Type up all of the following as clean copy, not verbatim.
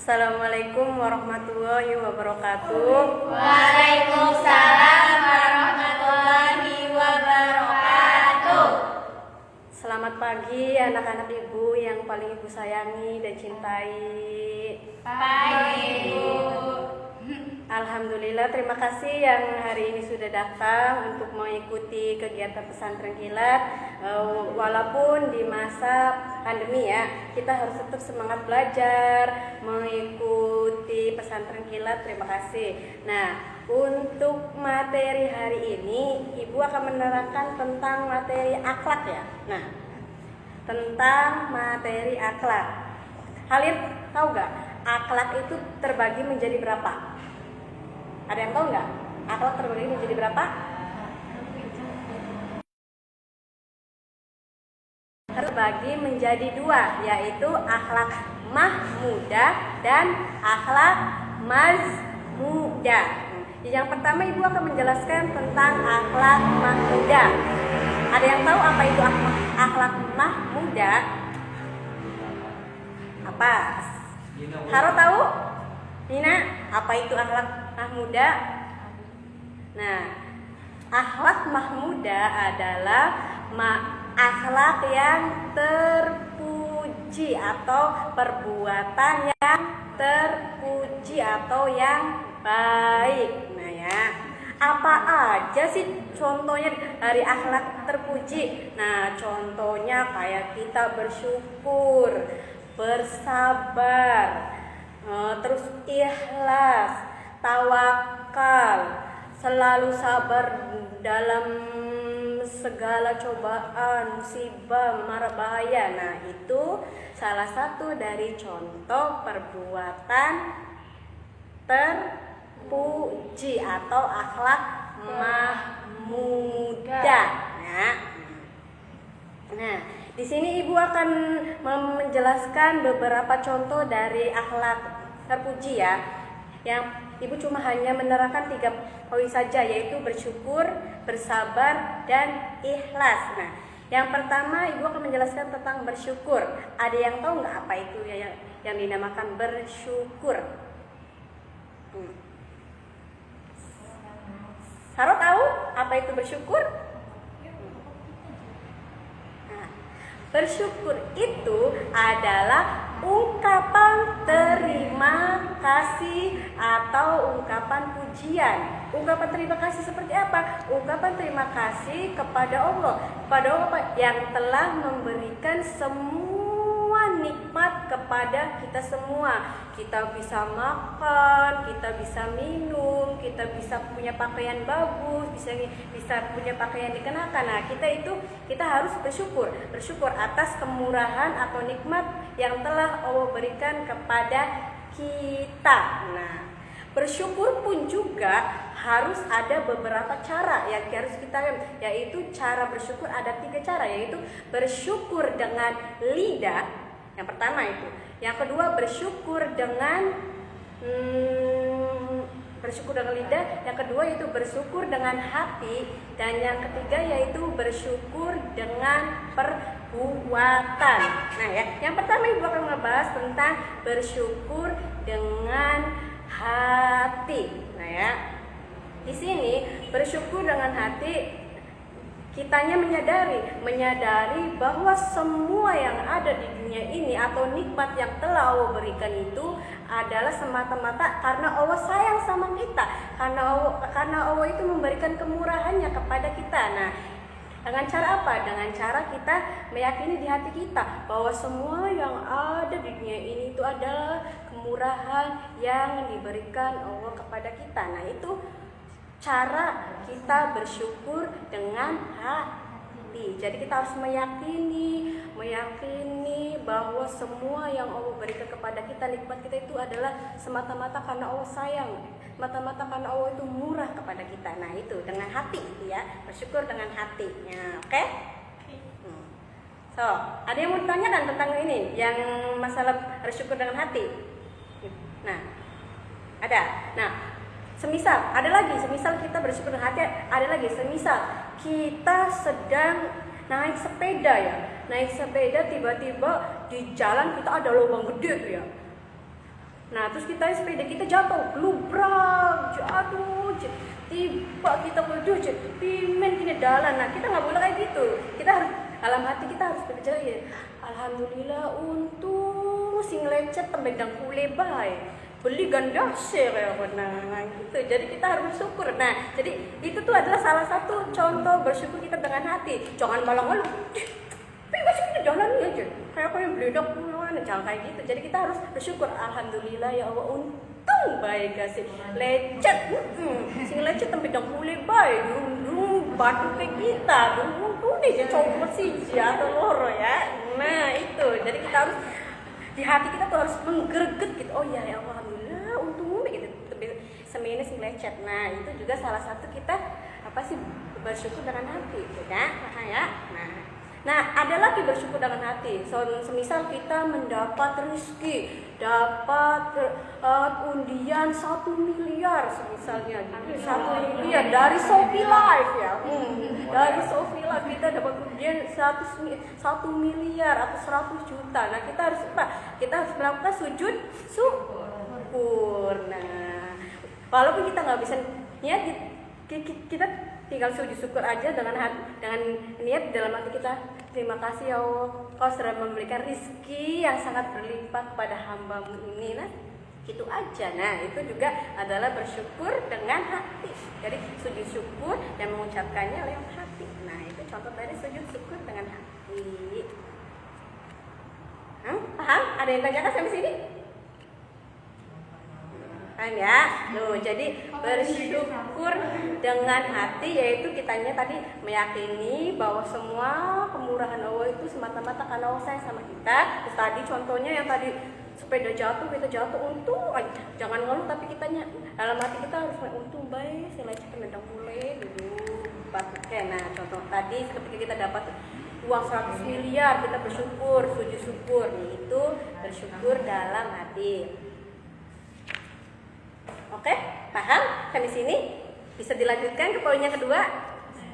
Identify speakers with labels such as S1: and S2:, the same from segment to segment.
S1: Assalamualaikum warahmatullahi wabarakatuh.
S2: Waalaikumsalam warahmatullahi wabarakatuh.
S1: Selamat pagi anak-anak ibu yang paling ibu sayangi dan cintai.
S2: Pagi Ibu.
S1: Alhamdulillah, terima kasih yang hari ini sudah datang untuk mengikuti kegiatan pesantren kilat. Walaupun di masa pandemi ya, kita harus tetap semangat belajar, mengikuti pesantren kilat. Terima kasih. Nah, untuk materi hari ini, Ibu akan menerangkan tentang materi akhlak ya. Nah, tentang materi akhlak. Kalian tahu gak, akhlak itu terbagi menjadi berapa? Ada yang tahu nggak? Akhlak terbagi menjadi berapa? Terbagi menjadi dua, yaitu akhlak mahmudah dan akhlak mazmudah. Yang pertama Ibu akan menjelaskan tentang akhlak mahmudah. Ada yang tahu apa itu akhlak mahmudah? Apa? Haro tahu? Nina, apa itu akhlak mahmudah? Nah, akhlak mahmudah adalah akhlak yang terpuji atau perbuatan yang terpuji atau yang baik. Nah ya, apa aja sih contohnya dari akhlak terpuji? Nah, contohnya kayak kita bersyukur, bersabar, terus ikhlas, tawakal, selalu sabar dalam segala cobaan, musibah, mara bahaya. Nah, itu salah satu dari contoh perbuatan terpuji atau akhlak mahmudah. Nah, di sini Ibu akan menjelaskan beberapa contoh dari akhlak terpuji ya. Yang Ibu cuma hanya menerangkan 3 poin saja, yaitu bersyukur, bersabar, dan ikhlas. Nah, yang pertama Ibu akan menjelaskan tentang bersyukur. Ada yang tahu nggak apa itu yang dinamakan bersyukur? Saro tahu apa itu bersyukur? Bersyukur itu adalah ungkapan terima kasih atau ungkapan pujian. Ungkapan terima kasih seperti apa? Ungkapan terima kasih kepada Allah yang telah memberikan semua nikmat kepada kita semua. Kita bisa makan, kita bisa minum, kita bisa punya pakaian bagus, bisa punya pakaian dikenakan. Nah, kita harus bersyukur atas kemurahan atau nikmat yang telah Allah berikan kepada kita. Nah, bersyukur pun juga harus ada beberapa cara yang harus kita, yaitu cara bersyukur ada 3 cara, yaitu bersyukur dengan lidah. Yang pertama itu. Yang kedua bersyukur dengan lidah. Yang kedua itu bersyukur dengan hati. Dan yang ketiga yaitu bersyukur dengan perbuatan. Nah ya, yang pertama Ibu akan membahas tentang bersyukur dengan hati. Nah ya, di sini bersyukur dengan hati, kitanya menyadari bahwa semua yang ada di dunia ini atau nikmat yang telah Allah berikan itu adalah semata-mata karena Allah sayang sama kita, karena Allah itu memberikan kemurahannya kepada kita. Nah, dengan cara apa? Dengan cara kita meyakini di hati kita bahwa semua yang ada di dunia ini itu adalah kemurahan yang diberikan Allah kepada kita. Nah, itu cara kita bersyukur dengan hati. Jadi kita harus meyakini bahwa semua yang Allah berikan kepada kita, nikmat kita itu adalah semata-mata karena Allah sayang, semata-mata karena Allah itu murah kepada kita. Nah, itu dengan hati itu ya, bersyukur dengan hatinya. Oke? So, ada yang mau ditanyakan tentang ini yang masalah bersyukur dengan hati? Nah, ada. Nah, semisal kita bersyukur dengan hati, ada lagi semisal kita sedang naik sepeda tiba-tiba di jalan kita ada lubang gede tuh ya. Nah, terus sepeda kita jatuh, lubrak, jatuh, tiba kita berdua, pimen kini dalan. Nah, kita nggak boleh kayak gitu. Kita harus dalam hati kita harus percaya. Alhamdulillah untung sing lecet tembedang kule bae. Beli ganda share ya, nah gitu. Jadi kita harus bersyukur. Nah, jadi itu tuh adalah salah satu contoh bersyukur kita dengan hati. Jangan malah ngeluh. Tapi masih kita jalan aja. Kayak apa yang beledak pulang, jangan kayak gitu. Jadi kita harus bersyukur. Alhamdulillah ya Allah untung baik kasih lecet. Sing lecet tembedang kule bae. Dulu batu ke kita. Dulu nih coba sih atau loro ya. Nah, itu. Jadi kita harus di hati kita tuh harus menggereget gitu. Oh ya Allah, alhamdulillah untung gitu semene sing lecet. Nah, itu juga salah satu kita bersyukur dengan hati gitu kan. Ya. Nah, ada lagi bersyukur dengan hati. Semisal kita mendapat rezeki, dapat undian 1 miliar misalnya gitu. 1 miliar dari Shopee Live ya. Dari Shopee Live kita dapat undian 1 miliar atau 100 juta. Nah, kita harus apa? Kita harus melakukan sujud syukur. Nah, walaupun kita nggak bisa niat, kita tinggal sujud syukur aja dengan niat dalam hati kita. Terima kasih ya Allah, Kau sudah memberikan rizki yang sangat berlimpah kepada hamba-Mu ini. Nah, itu aja. Nah, itu juga adalah bersyukur dengan hati. Jadi sujud syukur dan mengucapkannya lewat hati. Nah, itu contoh dari sujud syukur dengan hati. Paham? Ada yang tanyakan sampai sini? Kan ya, jadi bersyukur dengan hati yaitu kitanya tadi meyakini bahwa semua kemurahan Allah itu semata-mata karena Allah sayang sama kita. Terus tadi contohnya yang tadi sepeda jatuh, kita jatuh untung, jangan ngeluh tapi kitanya dalam hati kita harus untung baik, selain kita mulai dulu pakai. Nah, contoh tadi ketika kita dapat uang 100 miliar kita bersyukur, sujud syukur, itu bersyukur dalam hati. Oke, paham? Sampai sini bisa dilanjutkan ke poin yang kedua.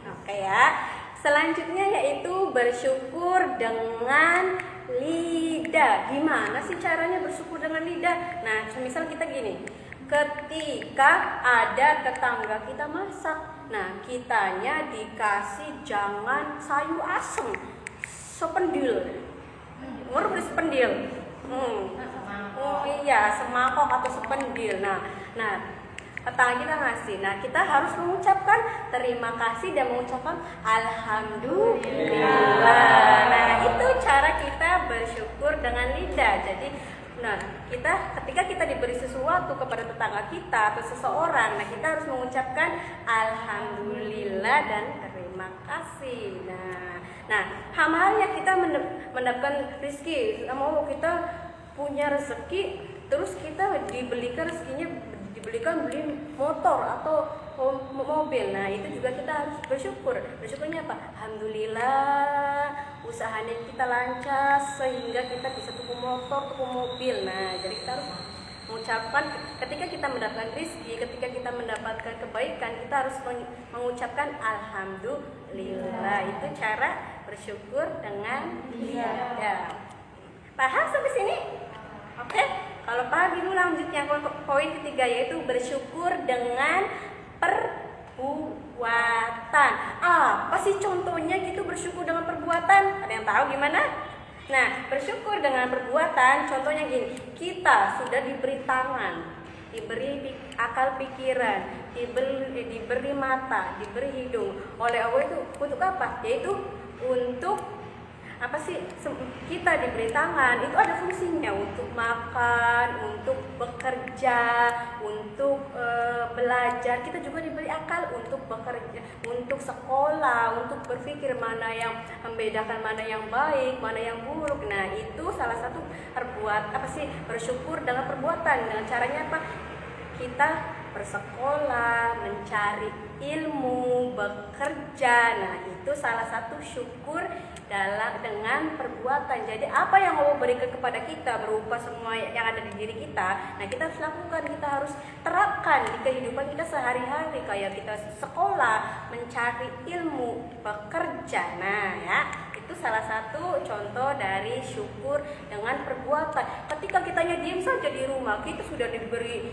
S1: Oke ya. Selanjutnya yaitu bersyukur dengan lidah. Gimana sih caranya bersyukur dengan lidah? Nah, misal kita gini. Ketika ada tetangga kita masak, nah kitanya dikasih jangan sayur asem, sependil. Ngurus sependil. Oh iya, semangkok atau sependil. Nah, tetangga kita ngasih. Nah, kita harus mengucapkan terima kasih dan mengucapkan alhamdulillah. Nah, itu cara kita bersyukur dengan lidah. Jadi, ketika kita diberi sesuatu kepada tetangga kita atau seseorang, nah kita harus mengucapkan alhamdulillah dan terima kasih. Nah, halnya kita mendapatkan rezeki, mau kita punya rezeki, terus kita beli motor atau mobil. Nah, itu juga kita harus bersyukur. Bersyukurnya apa? Alhamdulillah usahanya kita lancar sehingga kita bisa tuku motor, tuku mobil. Nah, jadi kita harus mengucapkan ketika kita mendapatkan rezeki, ketika kita mendapatkan kebaikan, kita harus mengucapkan alhamdulillah. Itu cara bersyukur dengan lidah. Paham sampai sini? Oke, kalau paham dulu lanjutnya poin ketiga yaitu bersyukur dengan perbuatan. Apa sih contohnya gitu bersyukur dengan perbuatan? Ada yang tahu gimana? Nah, bersyukur dengan perbuatan contohnya gini. Kita sudah diberi tangan, diberi akal pikiran, diberi mata, diberi hidung. Oleh Allah itu untuk apa? Yaitu untuk apa sih? Kita diberi tangan itu ada fungsinya untuk makan, untuk bekerja, untuk belajar. Kita juga diberi akal untuk bekerja, untuk sekolah, untuk berpikir mana yang membedakan mana yang baik, mana yang buruk. Nah, itu salah satu bersyukur dengan perbuatan. Dengan caranya apa? Kita bersekolah, mencari ilmu, bekerja. Nah, itu salah satu syukur dengan perbuatan. Jadi apa yang Allah berikan kepada kita berupa semua yang ada di diri kita, nah kita harus lakukan, kita harus terapkan di kehidupan kita sehari-hari. Kayak kita sekolah, mencari ilmu, bekerja. Nah ya, itu salah satu contoh dari syukur dengan perbuatan. Ketika kitanya diam saja di rumah, rumah, kita sudah diberi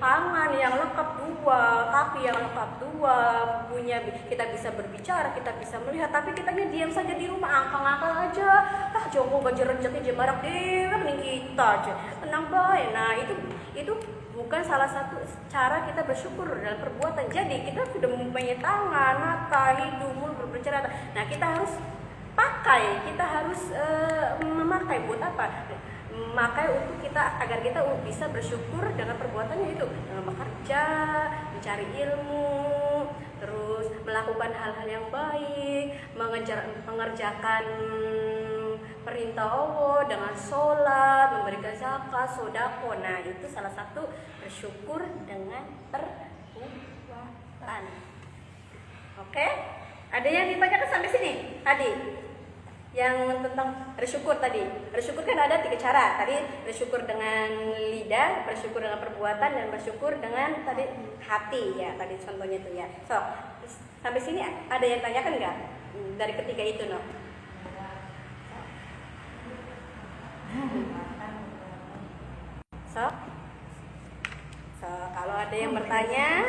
S1: tangan yang lengkap dua, kaki yang lengkap dua, kita bisa berbicara, kita bisa melihat, tapi kita diam saja di rumah, angkang-angkang aja, jongkok gaji renjatnya jemarak dewa nih kita aja, tenang baik. Nah itu bukan salah satu cara kita bersyukur dalam perbuatan. Jadi kita sudah mempunyai tangan, mata, hidung, mulut, berbicara. Nah kita harus pakai, kita harus memakai buat apa? Memakai untuk kita agar kita bisa bersyukur dengan perbuatannya itu, dengan bekerja, mencari ilmu, terus melakukan hal-hal yang baik, mengerjakan perintah Allah dengan sholat, memberikan zakat, sodako. Nah itu salah satu bersyukur dengan perbuatan. Oke? Ada yang ditanyakan sampai sini tadi? Yang tentang bersyukur tadi. Bersyukur kan ada 3 cara. Tadi bersyukur dengan lidah, bersyukur dengan perbuatan, dan bersyukur dengan tadi hati ya. Tadi contohnya itu ya. So, sampai sini ada yang tanyakan nggak dari ketiga itu no? So, kalau ada yang bertanya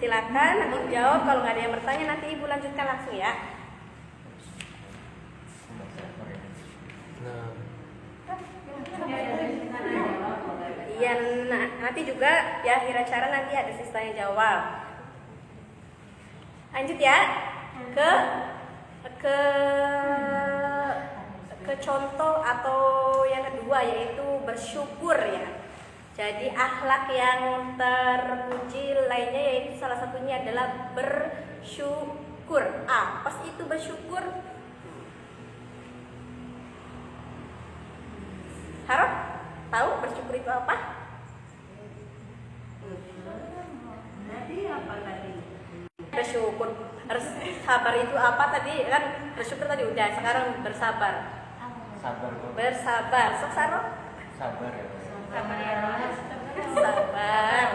S1: silakan nanti jawab. Kalau nggak ada yang bertanya nanti ibu lanjutkan langsung ya. Iya, nanti juga ya akhir acara nanti ada sesi tanya jawab. Lanjut ya ke contoh atau yang kedua yaitu bersyukur ya. Jadi akhlak yang terpuji lainnya yaitu salah satunya adalah bersyukur. Apa sih itu bersyukur? Harap tahu bersyukur itu apa? Tadi apa tadi? Bersyukur. Sabar itu apa tadi? Kan bersyukur tadi udah, sekarang bersabar.
S3: Sabar kok.
S1: Bersabar. Sabar.
S3: Sabar ya.
S1: Sabar ya. Sabar.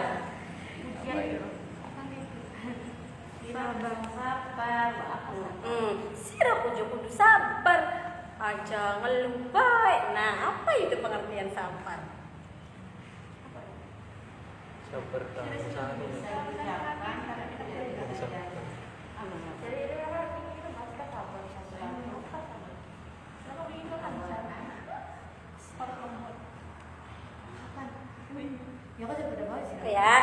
S1: Sabar. Sira kudu sabar. Aja ngeluh baik. Nah, apa itu pengertian sabar?
S3: Sabar tahu cari.
S1: Ya,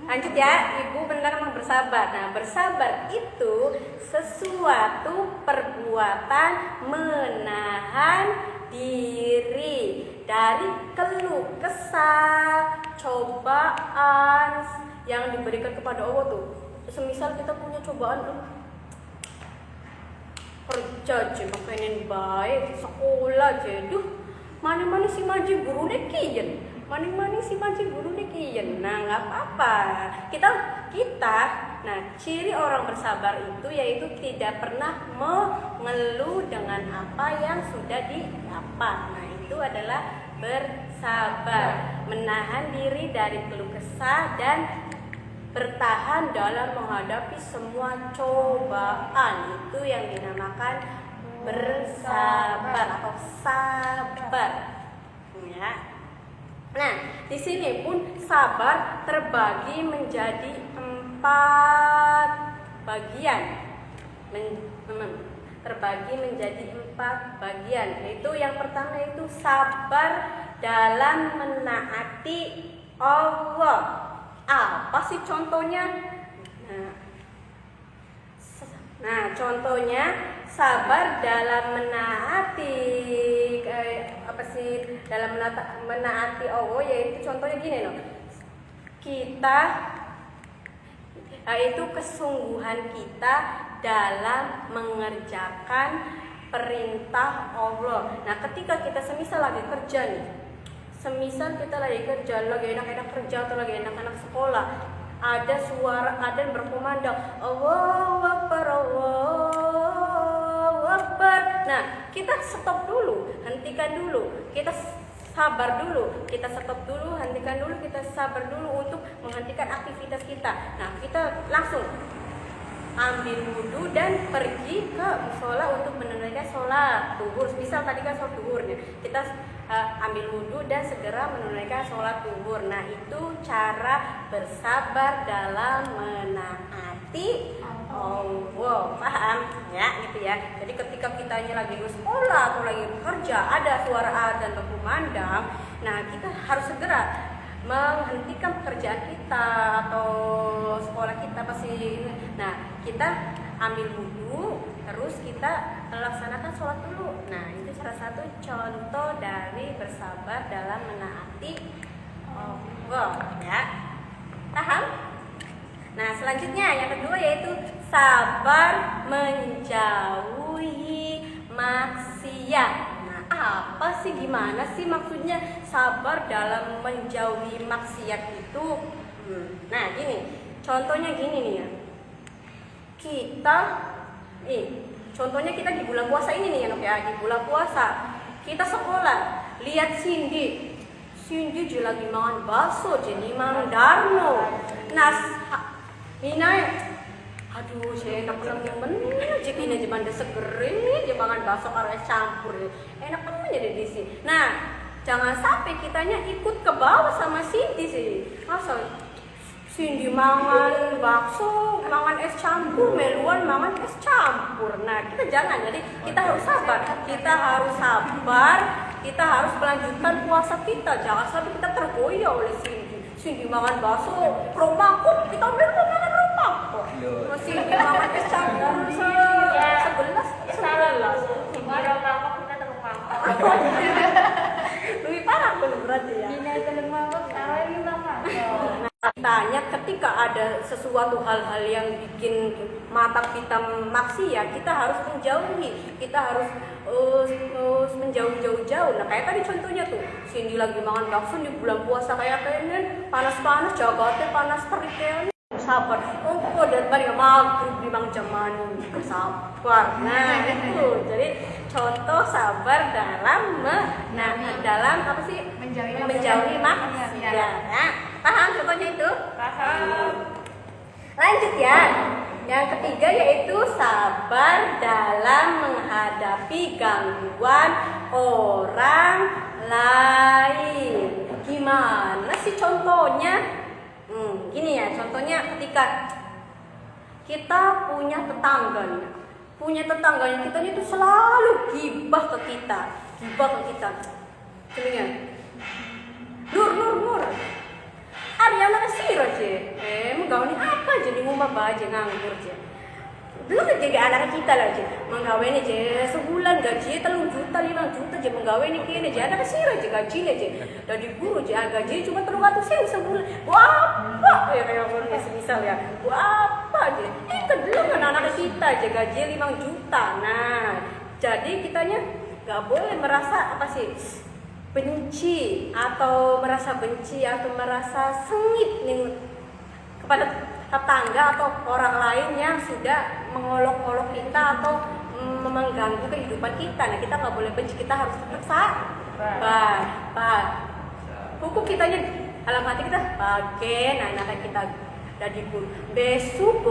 S1: lanjut ya, ibu benar memang bersabar. Nah, bersabar itu sesuatu perbuatan menahan diri dari keluh kesah, cobaan yang diberikan kepada Allah tuh. Semisal kita punya cobaan kerja aja pengen baik, sekolah aja, mana-mana si maju guru dekian, mana-mana si maju guru dekian. Nah nggak apa-apa, kita nah ciri orang bersabar itu yaitu tidak pernah mengeluh dengan apa yang sudah didapat. Nah itu adalah bersabar, menahan diri dari keluh kesah dan bertahan dalam menghadapi semua cobaan. Itu yang dinamakan bersabar atau sabar. Ya. Nah, di sini pun sabar terbagi menjadi 4 bagian. Terbagi menjadi 4 bagian. Yaitu yang pertama itu sabar dalam menaati Allah. Apa sih contohnya? Nah, contohnya sabar dalam menaati dalam menaati Allah, yaitu contohnya gini loh. Kita yaitu kesungguhan kita dalam mengerjakan perintah Allah. Nah, ketika kita semisal lagi kerja nih, semisal kita lagi kerja, lagi enak-enak kerja atau lagi enak-enak sekolah, ada suara adzan berkumandang, Allahu Akbar, Allahu Akbar. Nah, kita stop dulu, hentikan dulu, kita sabar dulu, kita stop dulu, hentikan dulu, kita sabar dulu untuk menghentikan aktivitas kita. Nah, kita langsung ambil wudhu dan pergi ke musola untuk menunaikan sholat zuhur. Misal tadi kan sholat zuhur nih, kita ambil wudhu dan segera menunaikan sholat zuhur. Nah itu cara bersabar dalam menaati Allah, paham ya gitu ya. Jadi ketika kitanya lagi di sekolah atau lagi bekerja, ada suara azan berkumandang, nah kita harus segera menghentikan pekerjaan kita atau sekolah kita pasti. Nah kita ambil wudhu, terus kita laksanakan sholat dulu. Nah itu salah satu contoh dari bersabar dalam menaati Allah ya, paham? Nah selanjutnya yang kedua yaitu sabar menjauhi maksiat. Nah apa sih, gimana sih maksudnya sabar dalam menjauhi maksiat itu? Nah gini, contohnya gini nih ya. Contohnya kita di bulan puasa ini nih ya, ya di bulan puasa kita sekolah lihat Cindy je lagi makan bakso jadi Mang Darno. Minai, aduh saya enak bener jadi ini aja banda segeri aja makan bakso karo es campur, enak banget jadi di sini. Nah jangan sampai kitanya ikut ke bawah sama Cindy sih. Masa Cindy mangan bakso, mangan es campur, meluan mangan es campur. Nah kita jangan, jadi kita harus sabar. Kita harus melanjutkan puasa kita. Jangan sampai kita tergoyah oleh Cindy makan bakso, romakut, kita meluan makan romakut. Cindy makan es campur, sebelas.
S2: Romakut kita terumah.
S1: Lebih parah pun berarti ya.
S2: Dina telung mangkok, taruh ini makan.
S1: Tanya ketika ada sesuatu hal-hal yang bikin mata kita maksiat, kita harus menjauhi, kita harus menjauh-jauh. Nah kayak tadi contohnya tuh, Cindy lagi makan bakso di bulan puasa kayak kayaknya panas-panas, jagatnya panas terik kayaknya. Sabar, daripada maghrib di bang zaman sabar. Nah itu, jadi contoh sabar dalam dalam apa sih? Menjauhi maksiat. Nah, paham contohnya itu?
S2: Paham.
S1: Lanjut ya. Yang ketiga yaitu sabar dalam menghadapi gangguan orang lain. Gimana sih contohnya? Gini ya, contohnya ketika kita punya tetangga yang kita itu selalu gibah ke kita. Celingan. Nur. Ariana sira je. Menggawe ni apa jadi ngumba baje nganggur je. Belum jadi anak kita lah je. Menggawe ni je sebulan gaji 3 juta 5 juta je menggawe ni kene je anak sira je gaji je. Dari guru je gaji cuma 300.000 sebulan. Apa? Ya kayak orang misal ya. Apa je? Kedua kan anak kita je gaji 5 juta. Nah, jadi kitanya enggak boleh merasa apa sih? Benci atau merasa sengit nih kepada tetangga atau orang lain yang sudah mengolok-olok kita atau mengganggu kehidupan kita. Nah kita nggak boleh benci, kita harus tetap sabar. Hukum kitanya dalam hati kita bagian anak kita dari guru. Besok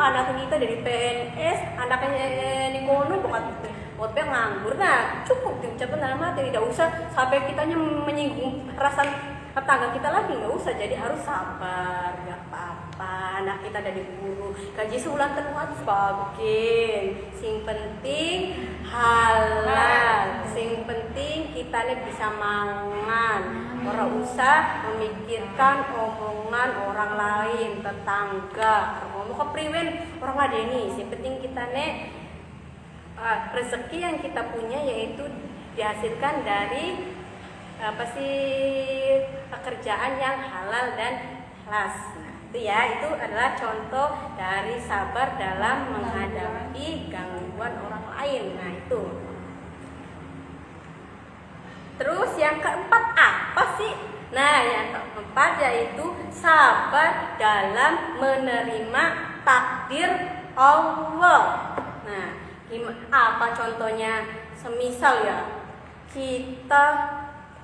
S1: anak kita dari PNS, anaknya Nikono buat nganggur. Nah cukup diucapkan dalam hati, tidak usah sampai kitanya menyinggung perasaan tetangga kita lagi, nggak usah. Jadi harus sabar, nggak apa-apa. Anak kita dari guru gaji sebulan terus bagian. Sing penting halal, sing penting kita nih bisa mangan. Orang usah memikirkan omongan orang lain, tetangga. Ngomong kepriwen orang ada ini. Sing penting kita nih rezeki yang kita punya yaitu dihasilkan dari apa sih pekerjaan yang halal dan ikhlas. Nah, itu adalah contoh dari sabar dalam menghadapi gangguan orang lain. Nah, itu. Terus yang keempat apa sih? Nah, yang keempat yaitu sabar dalam menerima takdir Allah. Nah, apa contohnya? Semisal ya, kita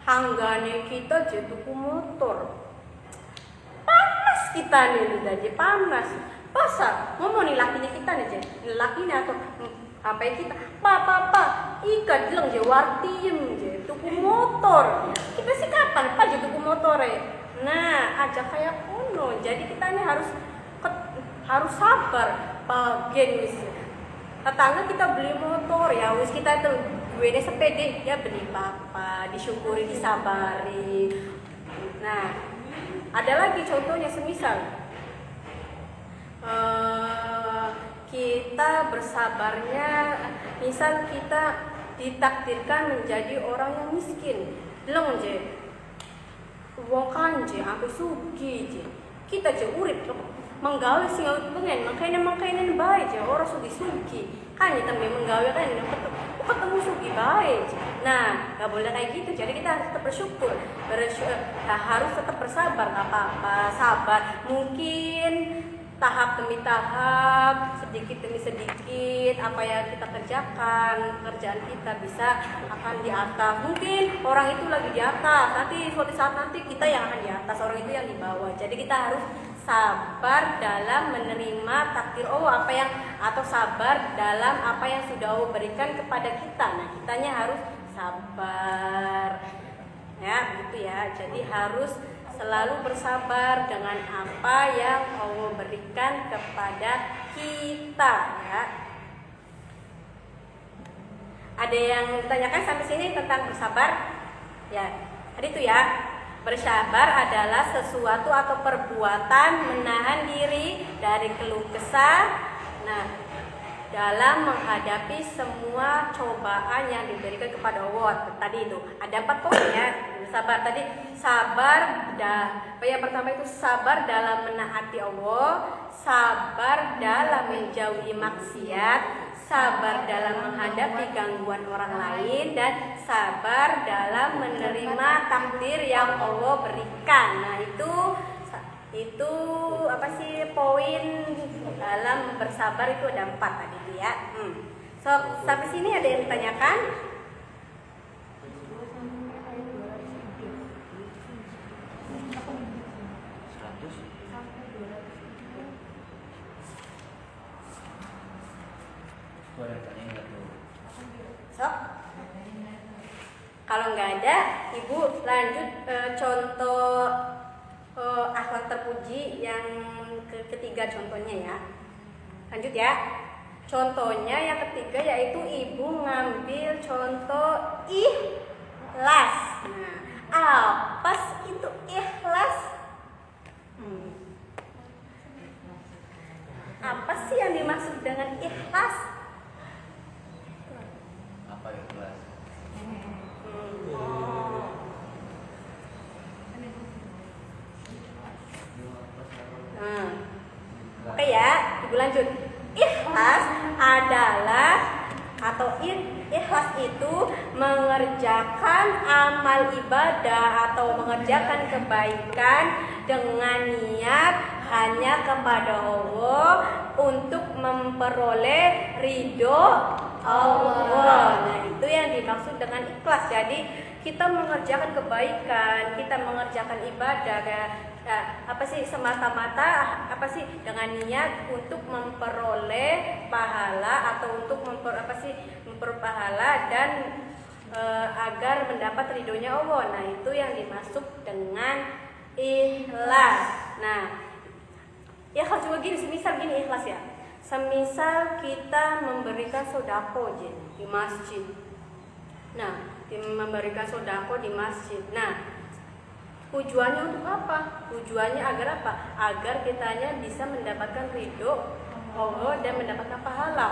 S1: hanggane kita jatuh motor. Panas kita nih, jadi panas. pasar ngomong nih lakinya kita nih je, lakinya atau apa ya kita, pak, ikat bilang je wartiem je, tuku motor. Kita sih kapan pak je tuku motor ya? Nah, aja kayak kuno. Jadi kita ini harus sabar. Bagian wis. Tetangga kita beli motor ya, wis kita tuh gue sepede ya beli apa, disyukuri, disabari. Nah, ada lagi contohnya semisal kita bersabarnya, misal kita ditakdirkan menjadi orang yang miskin, bilang je, wong kanje, sampai sugi je, kita je urip menggawe sing pengen mangkainan baik je, orang sugi kan ya tambah menggawe kan ketemu sugi baik. Nah, nggak boleh kayak gitu. Jadi kita harus tetap bersyukur, harus tetap bersabar, nggak apa-apa, sabar. Mungkin tahap demi tahap, sedikit demi sedikit, apa yang kita kerjakan, pekerjaan kita bisa akan di atas. Mungkin orang itu lagi di atas, nanti suatu saat nanti kita yang akan di atas, orang itu yang di bawah. Jadi kita harus sabar dalam menerima takdir Allah, atau sabar dalam apa yang sudah Allah berikan kepada kita. Nah, kitanya harus sabar. Ya, begitu ya. Jadi harus selalu bersabar dengan apa yang Allah berikan kepada kita ya. Ada yang ditanyakan sampai sini tentang bersabar? Ya, tadi itu ya. Bersabar adalah sesuatu atau perbuatan menahan diri dari keluh kesah. Nah, dalam menghadapi semua cobaan yang diberikan kepada Allah. Tadi itu ada 4 poin ya. Sabar tadi, yang pertama itu sabar dalam menaati Allah, sabar dalam menjauhi maksiat, sabar dalam menghadapi gangguan orang lain, dan sabar dalam menerima takdir yang Allah berikan. Nah, itu apa sih poin dalam bersabar itu ada 4 tadi itu ya. So, sampai sini ada yang ditanyakan? So, kalau nggak ada, Ibu lanjut contoh akhlak terpuji yang ketiga contohnya ya. Lanjut ya. Contohnya yang ketiga yaitu Ibu ngambil contoh ikhlas. Nah, apa sih itu ikhlas? Apa sih yang dimaksud dengan ikhlas?
S3: Apa ikhlas?
S1: Oke ya, Ibu lanjut. Ikhlas adalah ikhlas itu mengerjakan amal ibadah atau mengerjakan kebaikan dengan niat hanya kepada Allah untuk memperoleh ridho Allah. Nah, itu yang dimaksud dengan ikhlas. Jadi kita mengerjakan kebaikan, kita mengerjakan ibadah semata-mata dengan niat untuk memperoleh pahala atau untuk memperoleh pahala dan agar mendapat ridhonya Allah. Nah, itu yang dimaksud dengan ikhlas. Nah, ya kalau juga gini, semisal gini ikhlas ya. Semisal kita memberikan sodako di masjid. Nah, memberikan sodako di masjid. Nah, tujuannya untuk apa? Tujuannya agar apa? Agar kitanya bisa mendapatkan ridho Allah dan mendapatkan pahala.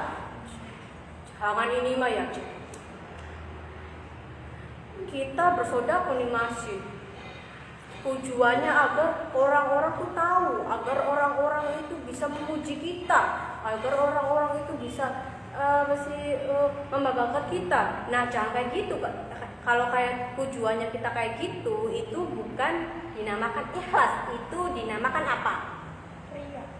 S1: Jangan ini mah ya. Kita bersodako di masjid. Tujuannya agar orang-orang tuh tahu, agar orang-orang itu bisa memuji kita, agar orang-orang itu bisa membanggakan kita. Nah, jangan kayak gitu, Kak. Kalau kayak tujuannya kita kayak gitu, itu bukan dinamakan ikhlas, itu dinamakan apa?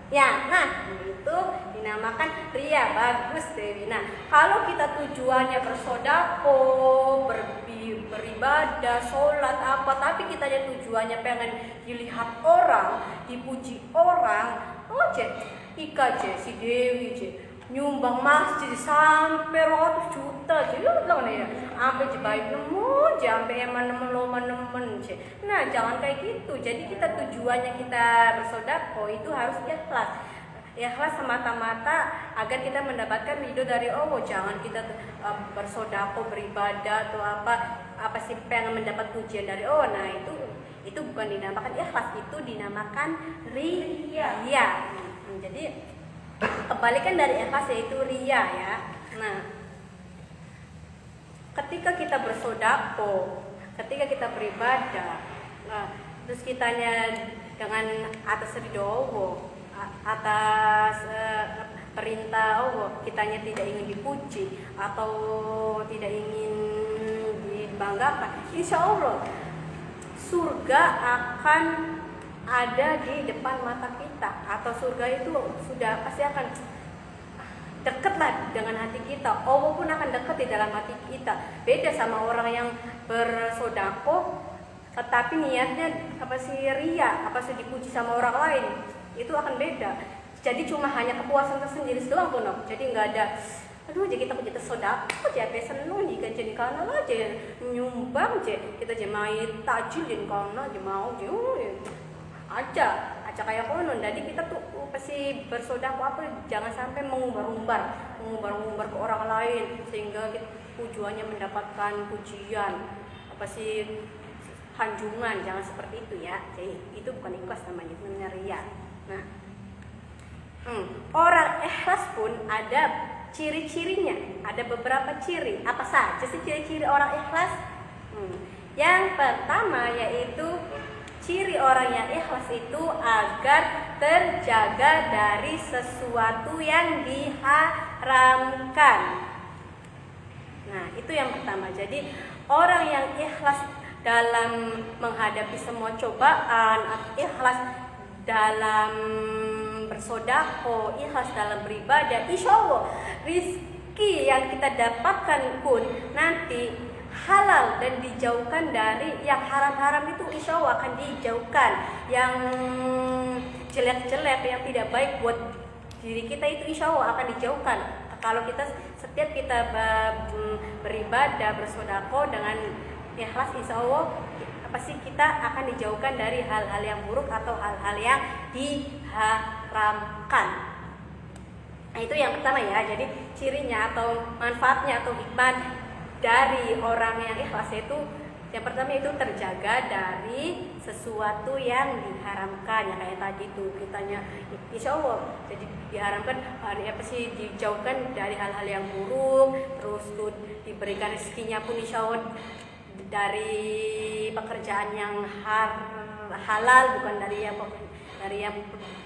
S1: Ya, nah itu dinamakan ria. Bagus Dewi. Nah, kalau kita tujuannya bersodako, beribadah, sholat apa, tapi kita tujuannya pengen dilihat orang, dipuji orang, oh Ika si Dewi nyumbang masjid sampai 100 juta ya, sampai baik nemu, sampai eman nemen. Nah, jangan kayak gitu. Jadi kita tujuannya kita bersodako itu harus ikhlas. Ikhlas semata-mata agar kita mendapatkan ridho dari Allah. Jangan kita bersodako, beribadah atau apa sih pengen mendapat pujian dari Allah. Nah, itu bukan dinamakan ikhlas, itu dinamakan ria. Jadi kebalikan dari ikhlas yaitu ria ya. Nah, ketika kita bersodako, ketika kita beribadah, terus kitanya dengan atas ridho Allah, atas perintah Allah, kitanya tidak ingin dipuji atau tidak ingin dibanggakan, insya Allah surga akan ada di depan mata kita, atau surga itu sudah pasti akan dekat lah dengan hati kita. Allah pun akan dekat di dalam hati kita. Beda sama orang yang bersodako tetapi niatnya ria, dipuji sama orang lain, itu akan beda. Jadi cuma hanya kepuasan tersendiri doang tuh, jadi nggak ada jadi kita sodako aja seneng jika jadi karena aja nyumbang kita aja main tajil jadi karena aja mau aja kayak konon. Jadi kita tuh pasti bersodako jangan sampai mengumbar-umbar ke orang lain sehingga tujuannya mendapatkan pujian hanjungan. Jangan seperti itu ya. Jadi itu bukan ikhlas namanya ria. Nah, orang ikhlas pun ada ciri-cirinya, ada beberapa ciri. Apa saja sih ciri-ciri orang ikhlas? Yang pertama yaitu ciri orang yang ikhlas itu agar terjaga dari sesuatu yang diharamkan. Nah, itu yang pertama. Jadi orang yang ikhlas dalam menghadapi semua cobaan, ikhlas dalam bersodako, ikhlas dalam beribadah, insya Allah rizki yang kita dapatkan pun nanti halal dan dijauhkan dari yang haram-haram. Itu insya Allah akan dijauhkan. Yang jelek-jelek, yang tidak baik buat diri kita itu insya Allah akan dijauhkan. Kalau setiap kita beribadah, bersodako dengan ikhlas, insya Allah pasti kita akan dijauhkan dari hal-hal yang buruk atau hal-hal yang diharamkan. Nah, itu yang pertama ya. Jadi cirinya atau manfaatnya atau hikmah dari orang yang ikhlas itu yang pertama itu terjaga dari sesuatu yang diharamkan. Ya kayak tadi tuh kitanya insya Allah jadi diharamkan dijauhkan dari hal-hal yang buruk, terus tuh diberikan rezekinya pun insya Allah dari pekerjaan yang halal, bukan dari yang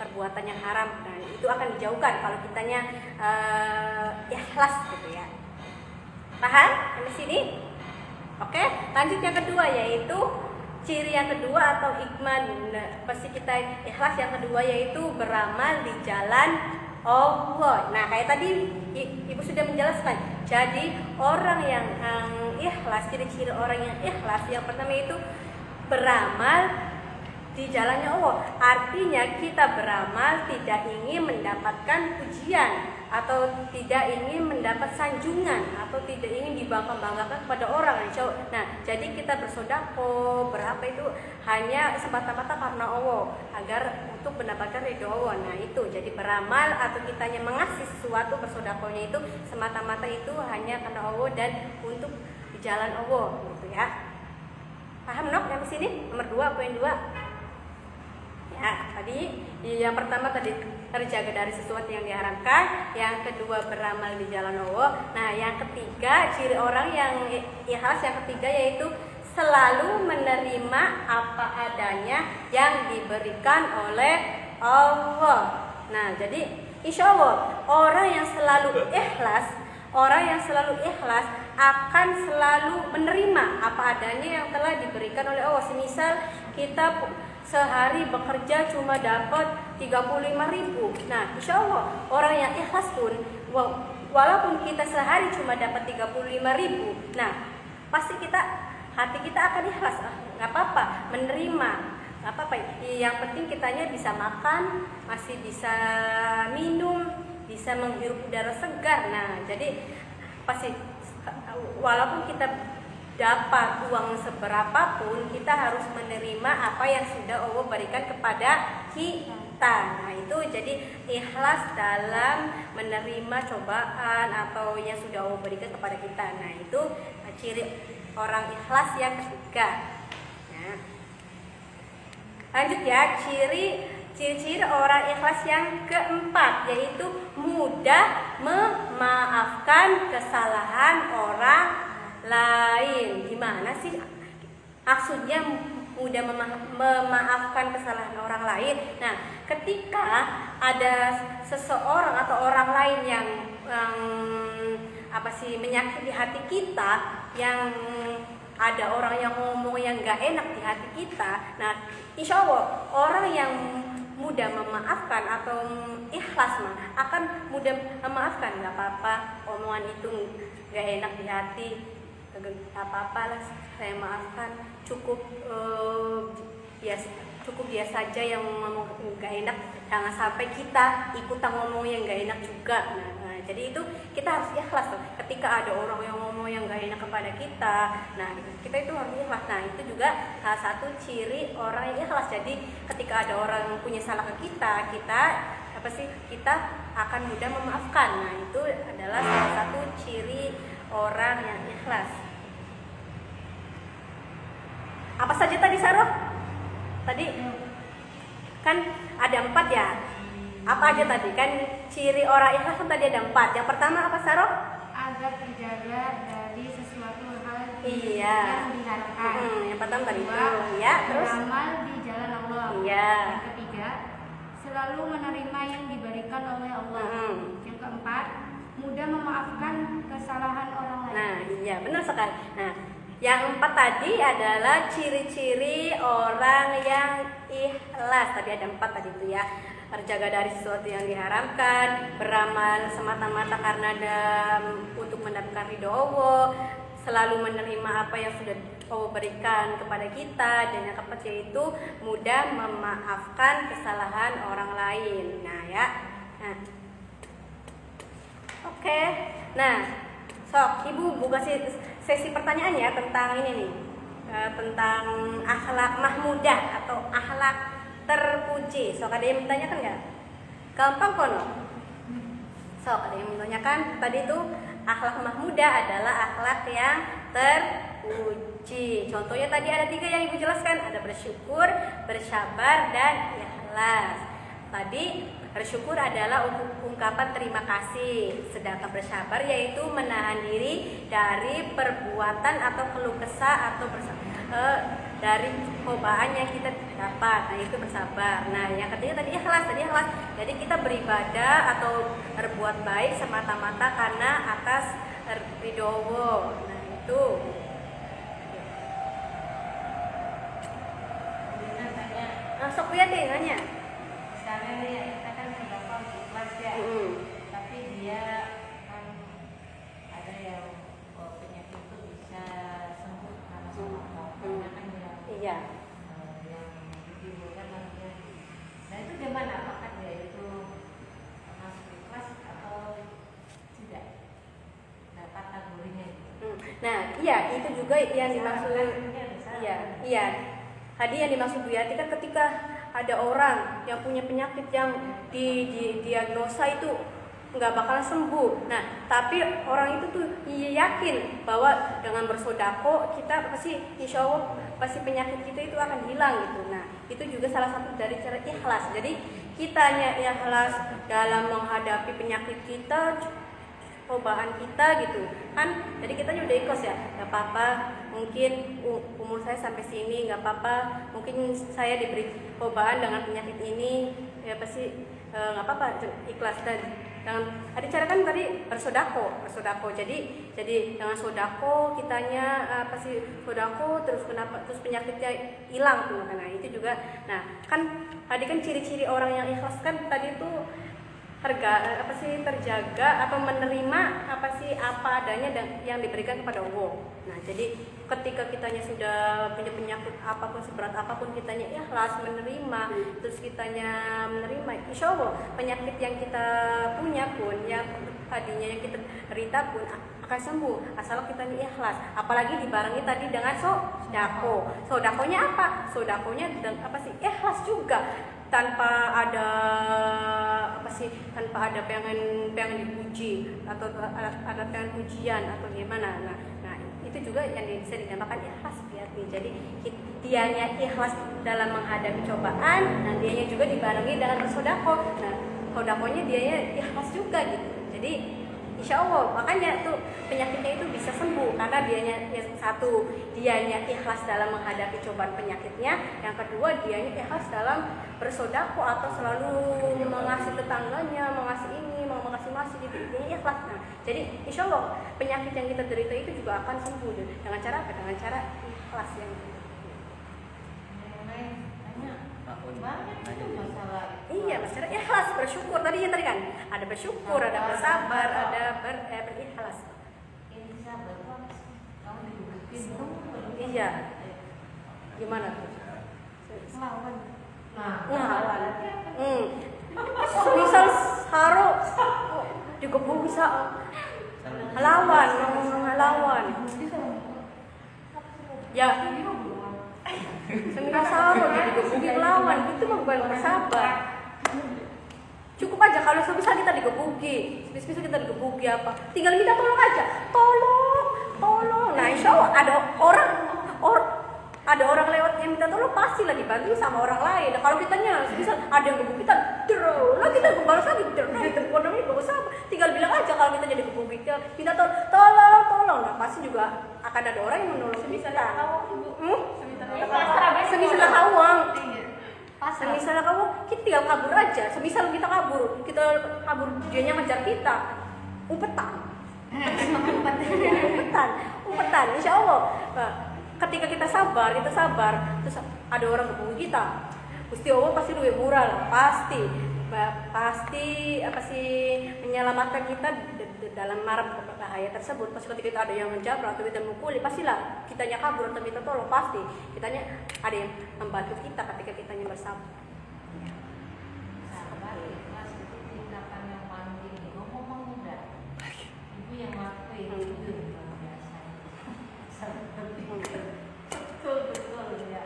S1: perbuatan yang haram. Nah, itu akan dijauhkan kalau kitanya ikhlas gitu ya. Paham sampai sini? Oke, lanjut yang kedua yaitu ciri yang kedua atau hikmah pasti kita ikhlas yang kedua yaitu beramal di jalan Allah. Nah, kayak tadi Ibu sudah menjelaskan. Jadi orang yang ikhlas, ciri-ciri orang yang ikhlas yang pertama itu beramal di jalannya Allah. Artinya kita beramal tidak ingin mendapatkan pujian atau tidak ingin mendapat sanjungan atau tidak ingin dibangga-banggakan kepada orang. Nah, jadi kita bersodako berapa itu hanya semata-mata karena Allah agar untuk mendapatkan ridho Allah. Nah, itu jadi beramal atau kitanya mengasih sesuatu, bersodakonya itu semata-mata itu hanya karena Allah dan untuk di jalan Allah gitu ya. Paham nok sampai sini? Nomor 2, poin 2. Ya, tadi yang pertama tadi terjaga dari sesuatu yang diharamkan, yang kedua beramal di jalan Allah. Nah, yang ketiga ciri orang yang ikhlas yang ketiga yaitu selalu menerima apa adanya yang diberikan oleh Allah. Nah, jadi insya Allah orang yang selalu ikhlas akan selalu menerima apa adanya yang telah diberikan oleh Allah. Semisal kita sehari bekerja cuma dapat 35.000. Nah, insya Allah orang yang ikhlas pun walaupun kita sehari cuma dapat 35.000, nah pasti hati kita akan ikhlas. Nggak apa-apa, menerima. Nggak apa-apa. Yang penting kitanya bisa makan, masih bisa minum, bisa menghirup udara segar. Nah, jadi pasti walaupun kita dapat uang seberapapun, kita harus menerima apa yang sudah Allah berikan kepada kita. Nah, itu jadi ikhlas dalam menerima cobaan atau yang sudah Allah berikan kepada kita. Nah, itu ciri orang ikhlas yang ketiga. Nah, lanjut ya, ciri-ciri orang ikhlas yang keempat, yaitu mudah memaafkan kesalahan orang lain. Gimana sih maksudnya mudah memaafkan kesalahan orang lain? Nah, ketika ada seseorang atau orang lain yang menyakiti hati kita, yang ada orang yang ngomong yang gak enak di hati kita, nah insya Allah orang yang mudah memaafkan atau ikhlas akan mudah memaafkan. Gak apa-apa omongan itu gak enak di hati, gak apa-apa lah, saya maafkan, cukup dia saja yang ngomong gak enak, jangan sampai kita ikutan ngomong yang gak enak juga. Nah, jadi itu kita harus ikhlas tuh. Ketika ada orang yang ngomong yang gak enak kepada kita, nah kita itu harus ikhlas. Nah, itu juga salah satu ciri orang yang ikhlas. Jadi ketika ada orang yang punya salah ke kita kita akan mudah memaafkan. Nah, itu adalah salah satu ciri orang yang ikhlas. Apa saja tadi, Saroh? Tadi kan ada 4 ya. Apa aja tadi? Kan ciri orang ikhlas kan tadi ada 4. Yang pertama apa, Saroh?
S2: Agar terjaga dari sesuatu hal
S1: Iya.
S2: yang diharapkan.
S1: Yang pertama tadi itu. Ya, terus
S2: beramal di jalan Allah.
S1: Iya.
S2: Yang ketiga, selalu menerima yang diberikan oleh Allah. Yang keempat, mudah memaafkan kesalahan orang lain.
S1: Nah, iya benar sekali. Nah, yang 4 tadi adalah ciri-ciri orang yang ikhlas. Tadi ada 4 tadi itu ya. Terjaga dari sesuatu yang diharamkan, beramal semata-mata karena untuk mendapatkan ridho Allah, selalu menerima apa yang sudah Allah berikan kepada kita, dan yang keempat yaitu mudah memaafkan kesalahan orang lain. Nah ya. Nah. Oke. Nah, sok Ibu buka sesi pertanyaan ya tentang ini nih, tentang akhlak mahmudah atau akhlak terpuji. Sok ada yang menanyakan nggak? Gampang kono. Sok ada yang menanyakan tadi itu akhlak mahmudah adalah akhlak yang terpuji. Contohnya tadi ada 3 yang Ibu jelaskan, ada bersyukur, bersabar, dan ikhlas. Tadi bersyukur adalah ungkapan terima kasih, sedangkan bersabar yaitu menahan diri dari perbuatan atau keluh kesah atau dari cobaan yang kita dapat. Nah, itu bersabar. Nah, yang ketiga tadi ikhlas. Jadi kita beribadah atau berbuat baik semata-mata karena atas ridho Allah. Nah, itu. Masuk ya deh nanya.
S4: Misalnya nih kita kan terdapat ikhlas ya, tapi dia kan ada yang penyakit itu bisa sembuh karena sama karena kan
S1: Iya.
S4: yang ditimbulkan maksudnya. Nah itu gimana? Apakah dia itu masuk ikhlas atau tidak? Nah kategorinya gitu.
S1: Nah, iya itu juga yang dimaksud. Iya. Tadi yang dimaksud Bu Yati kan ketika ada orang yang punya penyakit yang didiagnosa itu nggak bakalan sembuh. Nah, tapi orang itu tuh yakin bahwa dengan bersodako kita pasti insya Allah pasti penyakit kita itu akan hilang gitu. Nah, itu juga salah satu dari cara ikhlas. Jadi kitanya ikhlas dalam menghadapi penyakit kita, cobaan kita gitu kan. Jadi kita udah ikhlas ya, nggak apa-apa. Mungkin umur saya sampai sini nggak apa-apa. Mungkin saya diberi cobaan dengan penyakit ini, ya pasti nggak apa-apa, ikhlas. Dan ada cara kan tadi bersodako. Jadi dengan sodako kitanya sodako terus penyakitnya hilang tuh. Nah itu juga. Nah kan tadi kan ciri-ciri orang yang ikhlas kan tadi tuh terjaga atau menerima apa adanya yang diberikan kepada Allah. Nah jadi ketika kitanya sudah punya penyakit apapun seberat apapun kitanya ikhlas menerima, terus kitanya menerima, insya Allah penyakit yang kita punya pun yang tadinya yang kita derita pun akan sembuh asal kitanya ikhlas. Apalagi dibarengi tadi dengan sodakonya apa? Sodakonya ikhlas juga. Tanpa ada pengen dipuji atau ada pengen pujian atau gimana. Nah itu juga yang bisa dinamakan ikhlas berarti. Jadi dianya ikhlas dalam menghadapi cobaan, nah dianya juga dibarengi dengan bersodako. Nah sodakonya dianya ikhlas juga gitu. Jadi insya Allah makanya tuh penyakitnya itu bisa sembuh karena dianya ikhlas dalam menghadapi cobaan penyakitnya, yang kedua dianya ikhlas dalam bersodako atau selalu mengasihi tetangganya, mengasihi ini, mengasihi gitu, dianya ikhlas. Nah, jadi insya Allah penyakit yang kita derita itu juga akan sembuh dengan cara apa? Dengan cara ikhlas yang iya, masalah ikhlas, bersyukur tadi kan ada bersyukur, ada bersabar, ada berikhlas. Iya. Gimana tuh? Melawan. Misal Haro digebuk bisa lawan. Ya. Semisal Haro digebuki melawan, itu bukan bersabar. Cukup aja kalau semisal kita digebuki, apa? Tinggal minta tolong aja. Tolong. Nah, insya Allah ada orang lewat yang minta tolong pastilah dibantu sama orang lain. Nah, kalau kitanya misal ada yang gebuk kita, kita balas lagi, ekonomi bagus apa? Tinggal bilang aja kalau kita jadi gebuk kita, minta tolong. Nah, pasti juga akan ada orang yang menolong kita. Semisal Hawang. Semisal kamu, kita tinggal kabur aja. Semisal kita kabur, dianya ngejar kita, umpetan. Insya Allah. Ketika kita sabar, terus ada orang gebuk kita, Gusti Allah pasti lebih murah lah, pasti menyelamatkan kita dalam marah bahaya tersebut. Pasti ketika ada yang menjabrak atau kita mukuli, pastilah kitanya kabur atau minta tolong, pasti kitanya ada yang membantu kita ketika kitanya bersabar.
S4: Sabar ikhlas itu tindakan yang paling tinggi. Ngomong mudah, ibu yang ngakuin itu luar biasa. Betul ya.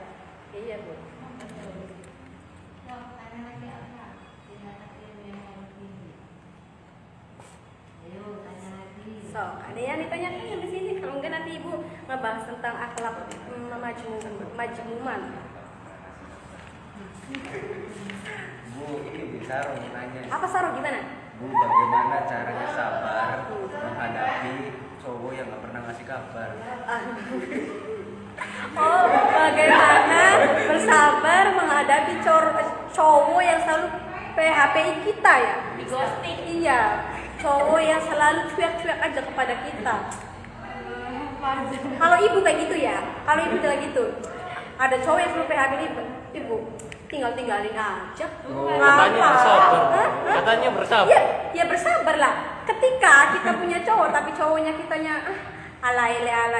S1: Iya Bu.
S4: Tanya lagi apa? Tindakan yang paling tinggi. Ayo tanya lagi.
S1: Ada yang ditanyakan di sini. Mungkin nanti Ibu ngebahas tentang akhlak majmuman.
S3: Bu, ini bisa nanya.
S1: Apa Saro gimana?
S3: Bu, bagaimana caranya sabar menghadapi cowok yang gak pernah ngasih kabar?
S1: Oh, bagaimana bersabar menghadapi cowok yang selalu PHP-in kita ya?
S4: Di ghosting.
S1: Iya, cowok yang selalu cuek-cuek aja kepada kita. Kalau ibu kayak gitu ya, kalau ibu kayak gitu, ada cowok yang selalu PHP-in ibu, tinggalin aja.
S3: Katanya bersabar. Katanya bersabar.
S1: Ya bersabar lah. Ketika kita punya cowok, tapi cowoknya kitanya alaila,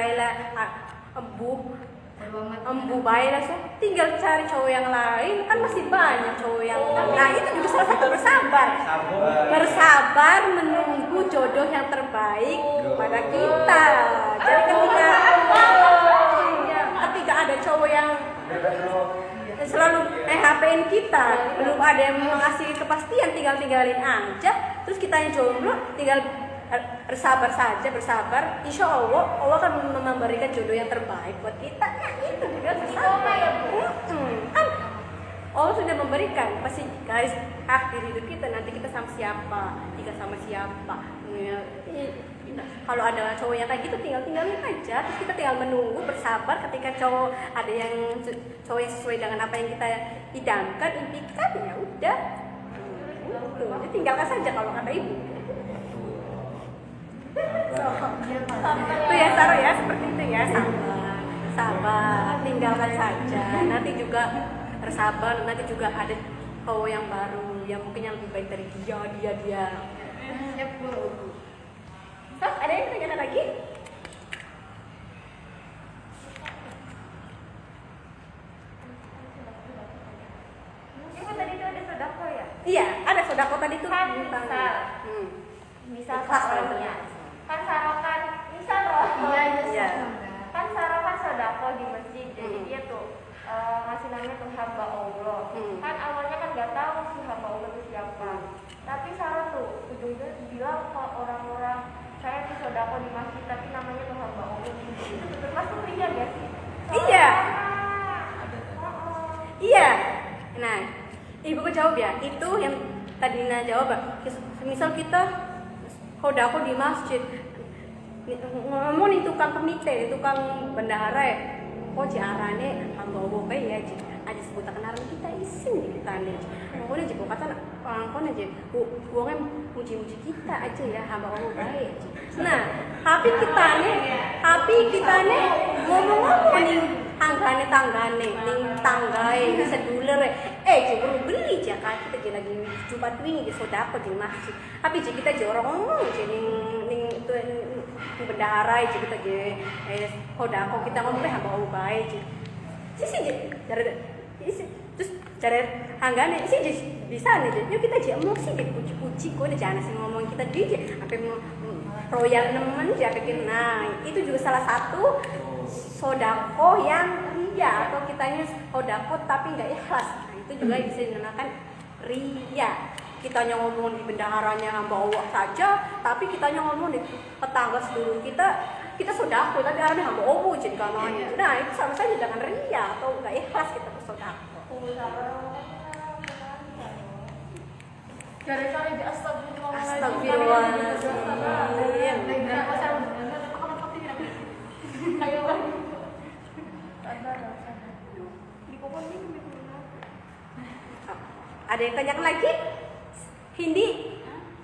S1: embu baik lah, tinggal cari cowok yang lain, kan masih banyak cowok yang. Nah itu juga salah satu bersabar menunggu jodoh yang terbaik pada kita. Jadi ketika ada cowok yang selalu PHP-in kita, belum ada yang mengasih kepastian, tinggalin aja. Terus kita yang jomblo tinggal bersabar, insya Allah akan memberikan jodoh yang terbaik buat kita. Nah itu juga bersabar ya Bu. Kan Allah sudah memberikan, pasti guys, akhir hidup kita nanti kita sama siapa, nikah sama siapa. Kalau ada cowok yang kayak gitu tinggalin aja, terus kita tinggal menunggu bersabar ketika cowok yang sesuai dengan apa yang kita idamkan, impikan, ya udah. Tuh, jadi tinggalkan saja kalau kata ibu. Tuh ya Saro ya, seperti itu ya, sabar, tinggalkan saja. Nanti juga bersabar, nanti juga ada cowok yang baru, yang mungkin yang lebih baik dari dia.
S2: Siap Bu.
S1: Sok, ada yang tanyakan lagi?
S4: Ibu tadi itu ada sodako ya?
S1: Iya, ada sodako tadi tuh.
S4: Kan
S1: Misal
S4: misal saronya, kan sarokan misal loh.
S1: Iya.
S4: Kan saro kan sodako di masjid, jadi dia tuh ngasih namanya tuh hamba Allah. Kan awalnya kan nggak tahu si hamba Allah itu siapa. Tapi Saro tuh ujungnya bilang ke orang-orang, saya tuh sodako di masjid tapi namanya tuh hamba Allah. Itu betul masuk ria gak sih?
S1: Iya. Iya. Nah, ibu jawab ya. Itu yang tadi Nina jawab. Misal kita sodako di masjid, ngomong nih tukang kemite, tukang bendahara ya. Kok arane hamba Allah bae ya, aja sebut kenaran kita isin di kita nih. Pokoknya jika kata orang aja, uangnya muji-muji kita aja ya, hamba Allah baik. Nah, tapi kita nih ngomong-ngomong nih tanggane, ning tanggae seduler jebul beli aja kan kita lagi Jumat wingi di sodako di masjid. Tapi jika kita jorong ngomong ning bendahara aja kita je sodako kita ngomongnya hamba Allah baik. Sisi terus cara hanggane sih bisa nih, yuk kita aja emosi deh puji-puji kok udah jangan sih ngomong kita DJ sampai royal nemen aja bikin. Nah itu juga salah satu sodako yang ria atau kitanya sodako tapi nggak ikhlas. Nah itu juga bisa dinamakan ria. Kitanya ngomong di bendaharanya hamba Allah saja, tapi kitanya ngomong di tetangga sedulur kita sodako tapi arahnya hamba Allah jadi kamanya. Nah itu sama saja dengan ria atau nggak ikhlas kita bersodako.
S2: Gara-gara di astagfirullahaladzim.
S1: Astagfirullahaladzim. Ada yang tanyakan lagi? Hindi?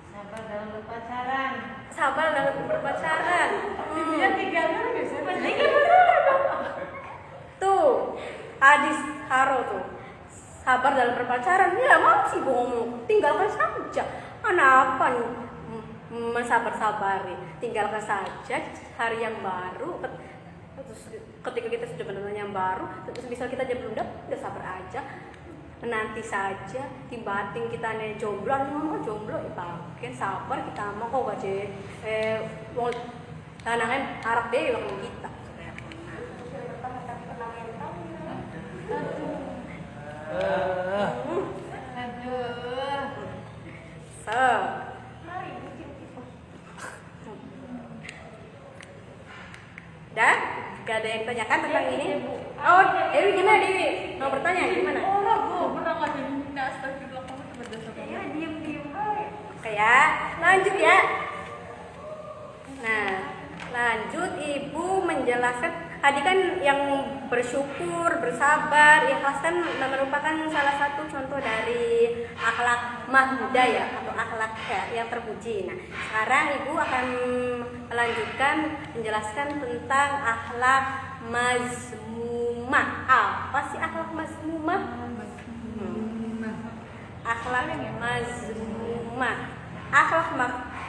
S4: Sabar dalam berpacaran.
S1: Sabar dalam berpacaran.
S2: Bibinya 3 kali biasanya.
S1: Penting ya bener. Tuh, hadis Haro tuh. Sabar dalam berpacaran. Ya mau sih ngomong, tinggalkan saja. Kenapa mensabar-sabari? Tinggalkan saja hari yang baru. Terus ketika kita sudah benar-benar yang baru, terus misal kita aja belum udah sabar aja. Nanti saja tibating kita nih jomblo, ngomong jomblo ibaken sabar kita mau kok aja wong lanangan harap deh waktu kita. Dan gak ada yang tanyakan tentang ini. Oh, Dewi gimana Dewi? Mau bertanya gimana?
S2: Pernah nggak diminta astagfirullah kamu tuh berdosa banget.
S4: Ya diem.
S1: Oke ya, lanjut ya. Nah, lanjut ibu menjelaskan tadi kan yang bersyukur, bersabar, ikhlas kan merupakan salah satu contoh dari akhlak mahmudah ya atau akhlak yang terpuji. Nah, sekarang ibu akan melanjutkan menjelaskan tentang akhlak mazmumah. Apa sih akhlak mazmumah? Akhlak mazmumah.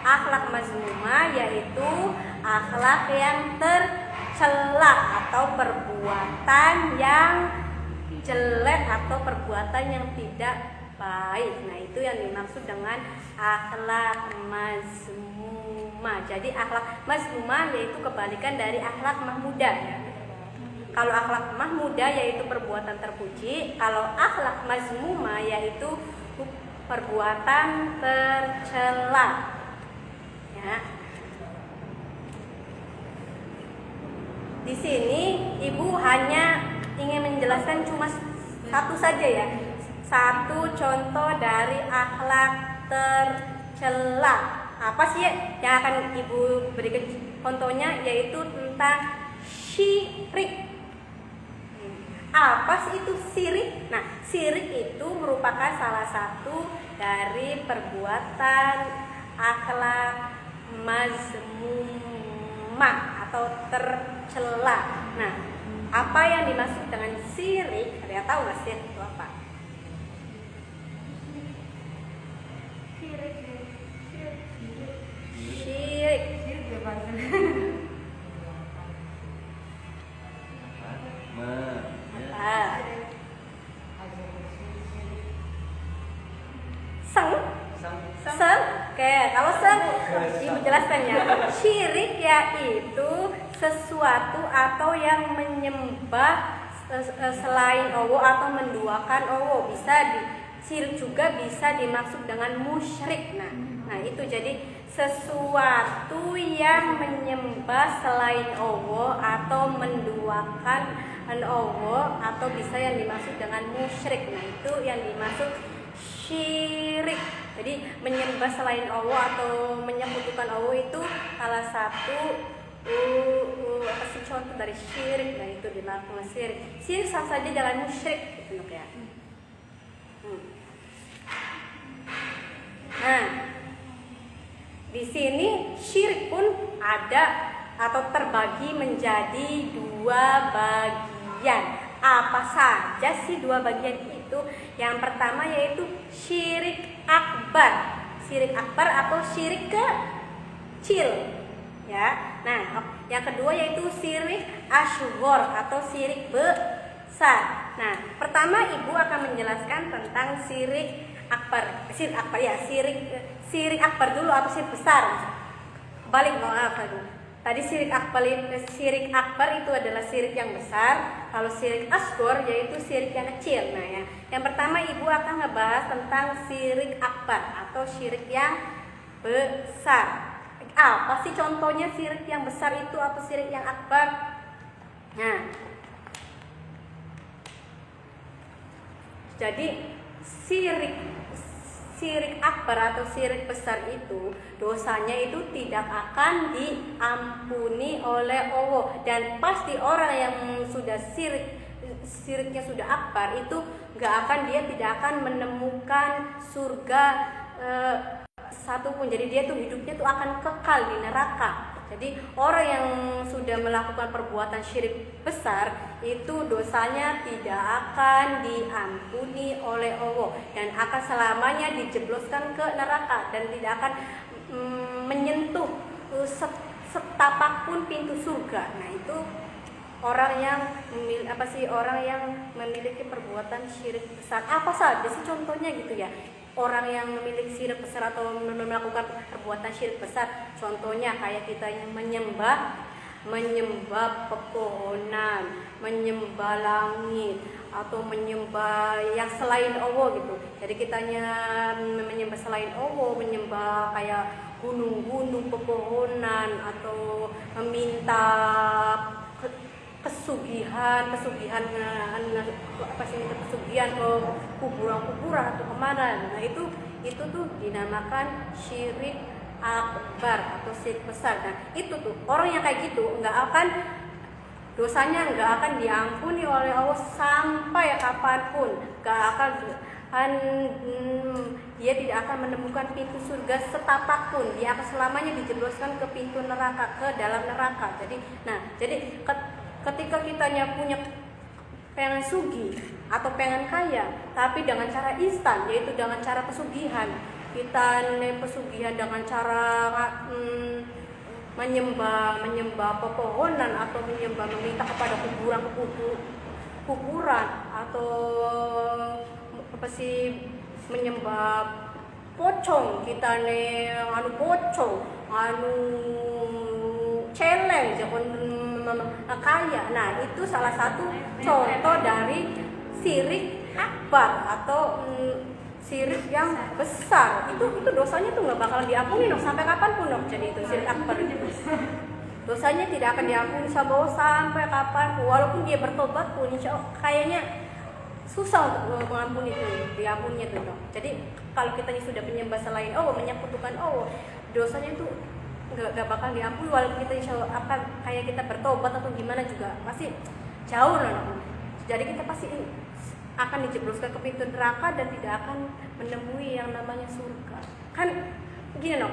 S1: Akhlak mazmumah yaitu akhlak yang tercela atau perbuatan yang jelek atau perbuatan yang tidak baik. Nah, itu yang dimaksud dengan akhlak mazmumah. Jadi akhlak mazmumah yaitu kebalikan dari akhlak mahmudah ya. Kalau akhlak mahmudah yaitu perbuatan terpuji, kalau akhlak mazmumah yaitu perbuatan tercela. Ya. Di sini ibu hanya ingin menjelaskan cuma satu saja ya. Satu contoh dari akhlak tercela. Apa sih yang akan ibu berikan contohnya yaitu tentang syirik. Apa sih itu syirik? Nah, syirik itu merupakan salah satu dari perbuatan akhlak mazmumah atau tercela. Nah, apa yang dimaksud dengan syirik? Ada yang tahu nggak syirik itu apa? Syirik. Ah. Seng. Seng. Oke, kalau seng Ibu jelaskan ya. Syirik yaitu sesuatu atau yang menyembah selain Allah atau menduakan Allah. Syirik juga bisa dimaksud dengan musyrik. Nah itu jadi sesuatu yang menyembah selain Allah atau menduakan Allah, atau bisa yang dimaksud dengan musyrik. Nah itu yang dimaksud syirik. Jadi menyembah selain Allah atau menyekutukan Allah itu salah satu contoh dari syirik. Nah itu dilakukan syirik. Syirik sama saja dengan musyrik gitu ya. Nah, di sini syirik pun ada atau terbagi menjadi 2 bagian. Apa saja sih 2 bagian itu? Yang pertama yaitu syirik akbar. Syirik akbar atau syirik kecil. Ya. Nah, yang kedua yaitu syirik asghar atau syirik besar. Nah, pertama Ibu akan menjelaskan tentang syirik akbar. Syirik akbar dulu atau syirik besar. Balik dulu. Tadi syirik akbar itu adalah syirik yang besar. Kalau syirik asghar yaitu syirik yang kecil. Nah ya, yang pertama Ibu akan ngebahas tentang syirik akbar atau syirik yang besar. Apa sih contohnya syirik yang besar itu atau syirik yang akbar? Nah, jadi syirik akbar atau syirik besar itu dosanya itu tidak akan diampuni oleh Allah, dan pasti orang yang sudah syiriknya sudah akbar itu tidak akan menemukan surga satupun. Jadi dia tuh hidupnya tuh akan kekal di neraka. Jadi orang yang sudah melakukan perbuatan syirik besar itu dosanya tidak akan diampuni oleh Allah dan akan selamanya dijebloskan ke neraka dan tidak akan menyentuh setapak pun pintu surga. Nah itu orang yang memiliki perbuatan syirik besar. Apa saja sih contohnya gitu ya? Orang yang memiliki syirik besar atau melakukan perbuatan syirik besar, contohnya kayak kita yang menyembah pepohonan, menyembah langit, atau menyembah yang selain Allah gitu. Jadi kitanya menyembah selain Allah, menyembah kayak gunung-gunung, pepohonan, atau meminta pesugihan ke kuburan atau kemana. Nah itu tuh dinamakan syirik akbar atau syirik besar. Nah itu tuh orang yang kayak gitu dosanya nggak akan diampuni oleh Allah sampai kapanpun. Dia tidak akan menemukan pintu surga setapak pun. Dia akan selamanya dijebloskan ke pintu neraka, ke dalam neraka. Jadi ketika kitanya punya pengen sugih atau pengen kaya, tapi dengan cara instan, yaitu dengan cara pesugihan. Kita pesugihan dengan cara menyembah pepohonan atau meminta kepada kuburan atau menyembah pocong. Kita pocong celeng jangan kaya. Nah itu salah satu contoh dari syirik akbar atau syirik yang besar. Itu dosanya tuh nggak bakalan diampuni sampai kapanpun Jadi itu syirik akbar itu dosanya tidak akan diampuni sampai kapan. Walaupun dia bertobat pun insya Allah kayaknya susah untuk diampuninya tuh Jadi kalau kita sudah menyembah selain Allah, menyekutukan Allah, dosanya itu nggak bakal diampuni. Walaupun kita insya Allah kayak kita bertobat atau gimana juga masih jauh Jadi kita pasti akan dijebloskan ke pintu neraka dan tidak akan menemui yang namanya surga. Kan gini loh,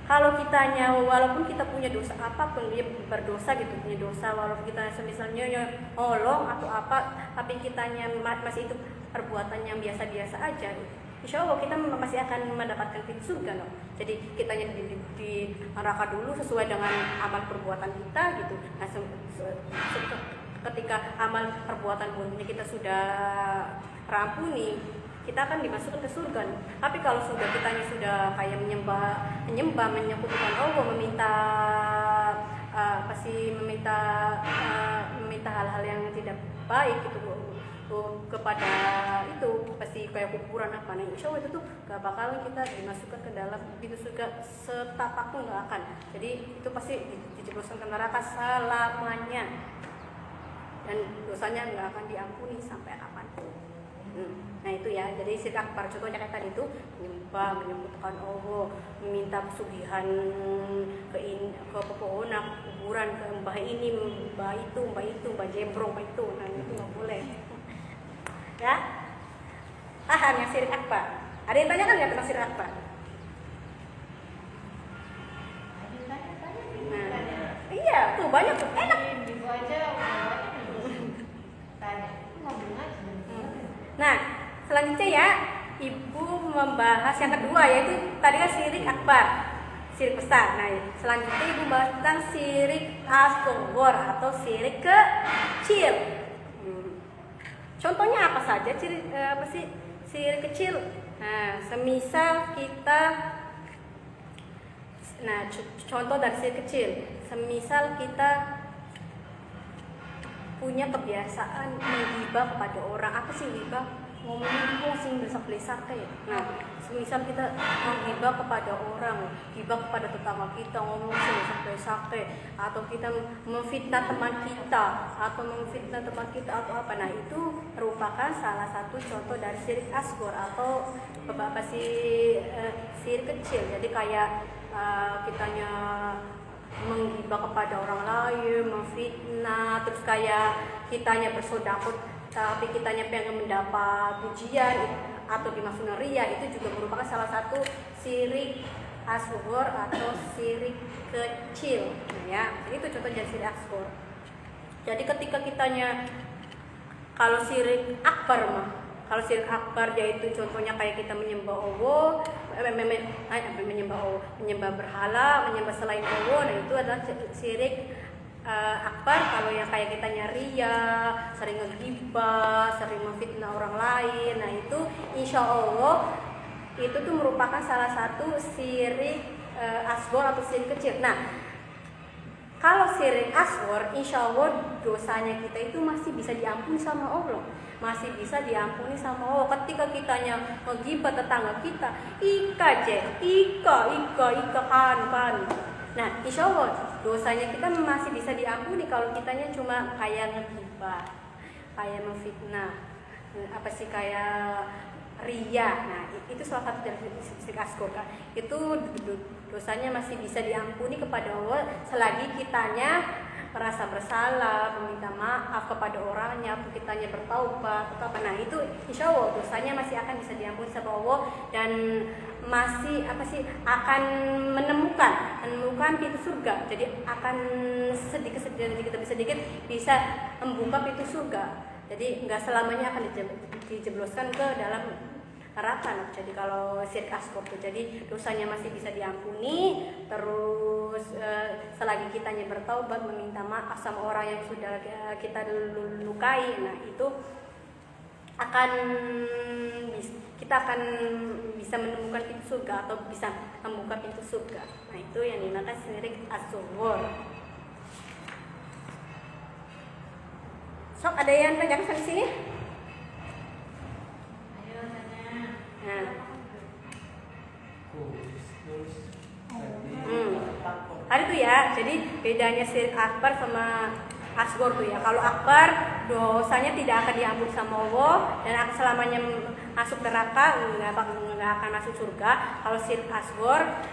S1: kalau kitanya walaupun kita punya dosa apapun, dia berdosa gitu, punya dosa, walaupun kita misalnya nolong atau apa, tapi kitanya masih itu perbuatan yang biasa-biasa aja, insya Allah kita masih akan mendapatkan pintu surga loh. Jadi kitanya di neraka dulu sesuai dengan amal perbuatan kita gitu. Nah, ketika amal perbuatan buruknya kita sudah rampuni, kita akan dimasukkan ke surga. Tapi kalau sudah kitanya sudah kayak menyekutukan Allah, meminta hal-hal yang tidak baik gitu kepada itu, pasti kayak kuburan apa nih, insya Allah itu tuh gak bakalan kita dimasukkan ke dalam pintu surga setapak pun gak akan. Jadi itu pasti dijebloskan ke neraka selamanya dan dosanya nggak akan diampuni sampai kapanpun. Nah itu ya, jadi syirik akbar contohnya kayak tadi itu menyembah, menyebutkan Allah, meminta pesugihan ke pepohonan, kuburan, ke mbah ini, mbah itu, mbah jembrong, mbah itu. Nah itu nggak boleh. Ya, paham yang syirik akbar? Ada yang tanya kan ya tentang syirik akbar? Nah, iya tuh banyak tuh, enak.
S4: Ibu aja udah banyak tanya, mau bunga
S1: Nah, selanjutnya ya, Ibu membahas yang kedua, yaitu tadi kan syirik akbar, syirik besar. Nah, selanjutnya Ibu bahas tentang syirik asghar atau syirik kecil. Contohnya apa saja syirik kecil? Nah, semisal kita, contoh dari syirik kecil, semisal kita punya kebiasaan menghibah kepada orang. Apa sih ghibah? Ngomongin sing besak-besak kayak. Nah, semisal kita menghibah kepada orang, hibah kepada tetangga kita, ngomong sing besak-besak atau kita memfitnah teman kita atau apa. Nah, itu merupakan salah satu contoh dari syirik asghar atau syirik kecil. Jadi kayak kitanya menghibah kepada orang lain, memfitnah, terus kayak kitanya bersedekah tapi kitanya pengen mendapat pujian atau dimaksudkan ria, itu juga merupakan salah satu syirik asghar atau syirik kecil. Nah, ya, itu contoh dari syirik asghar. Jadi ketika kitanya, kalau syirik akbar yaitu contohnya kayak kita menyembah Allah, menyembah berhala, menyembah selain Allah. Nah itu adalah syirik akbar. Kalau yang kayak kita ria, sering ngegibah, sering memfitnah orang lain, nah itu insya Allah itu tuh merupakan salah satu syirik asghar atau syirik kecil. Nah, kalau syirik asghar, insya Allah dosanya kita itu masih bisa diampuni sama Allah. Masih bisa diampuni sama Allah. Ketika kitanya menggibah tetangga kita, ika kan. Nah, insya Allah dosanya kita masih bisa diampuni kalau kitanya cuma kayak ngegibah, kayak memfitnah, kayak ria. Nah, itu salah satu dari syirik asghar kan. Itu dosanya masih bisa diampuni kepada Allah selagi kitanya merasa bersalah, meminta maaf kepada orangnya, atau kitanya bertaubat atau apa. Nah, itu insya Allah dosanya masih akan bisa diampuni sama Allah dan masih akan menemukan pintu surga. Jadi akan sedikit bisa membuka pintu surga. Jadi nggak selamanya akan dijebloskan ke dalam neraka. Jadi kalau syirik asghar tuh, jadi dosanya masih bisa diampuni, terus selagi kitanya bertaubat, meminta maaf sama orang yang sudah kita lukai, nah itu kita akan bisa menemukan pintu surga atau bisa membuka pintu surga. Nah itu yang dinamakan syirik asghar. Sok, ada yang tanya di sini? Nah. Ada tuh ya, jadi bedanya syirik akbar sama asghar tuh ya. Kalau akbar dosanya tidak akan diampuni sama Allah dan akan selamanya masuk neraka, nggak akan masuk surga. Kalau syirik asghar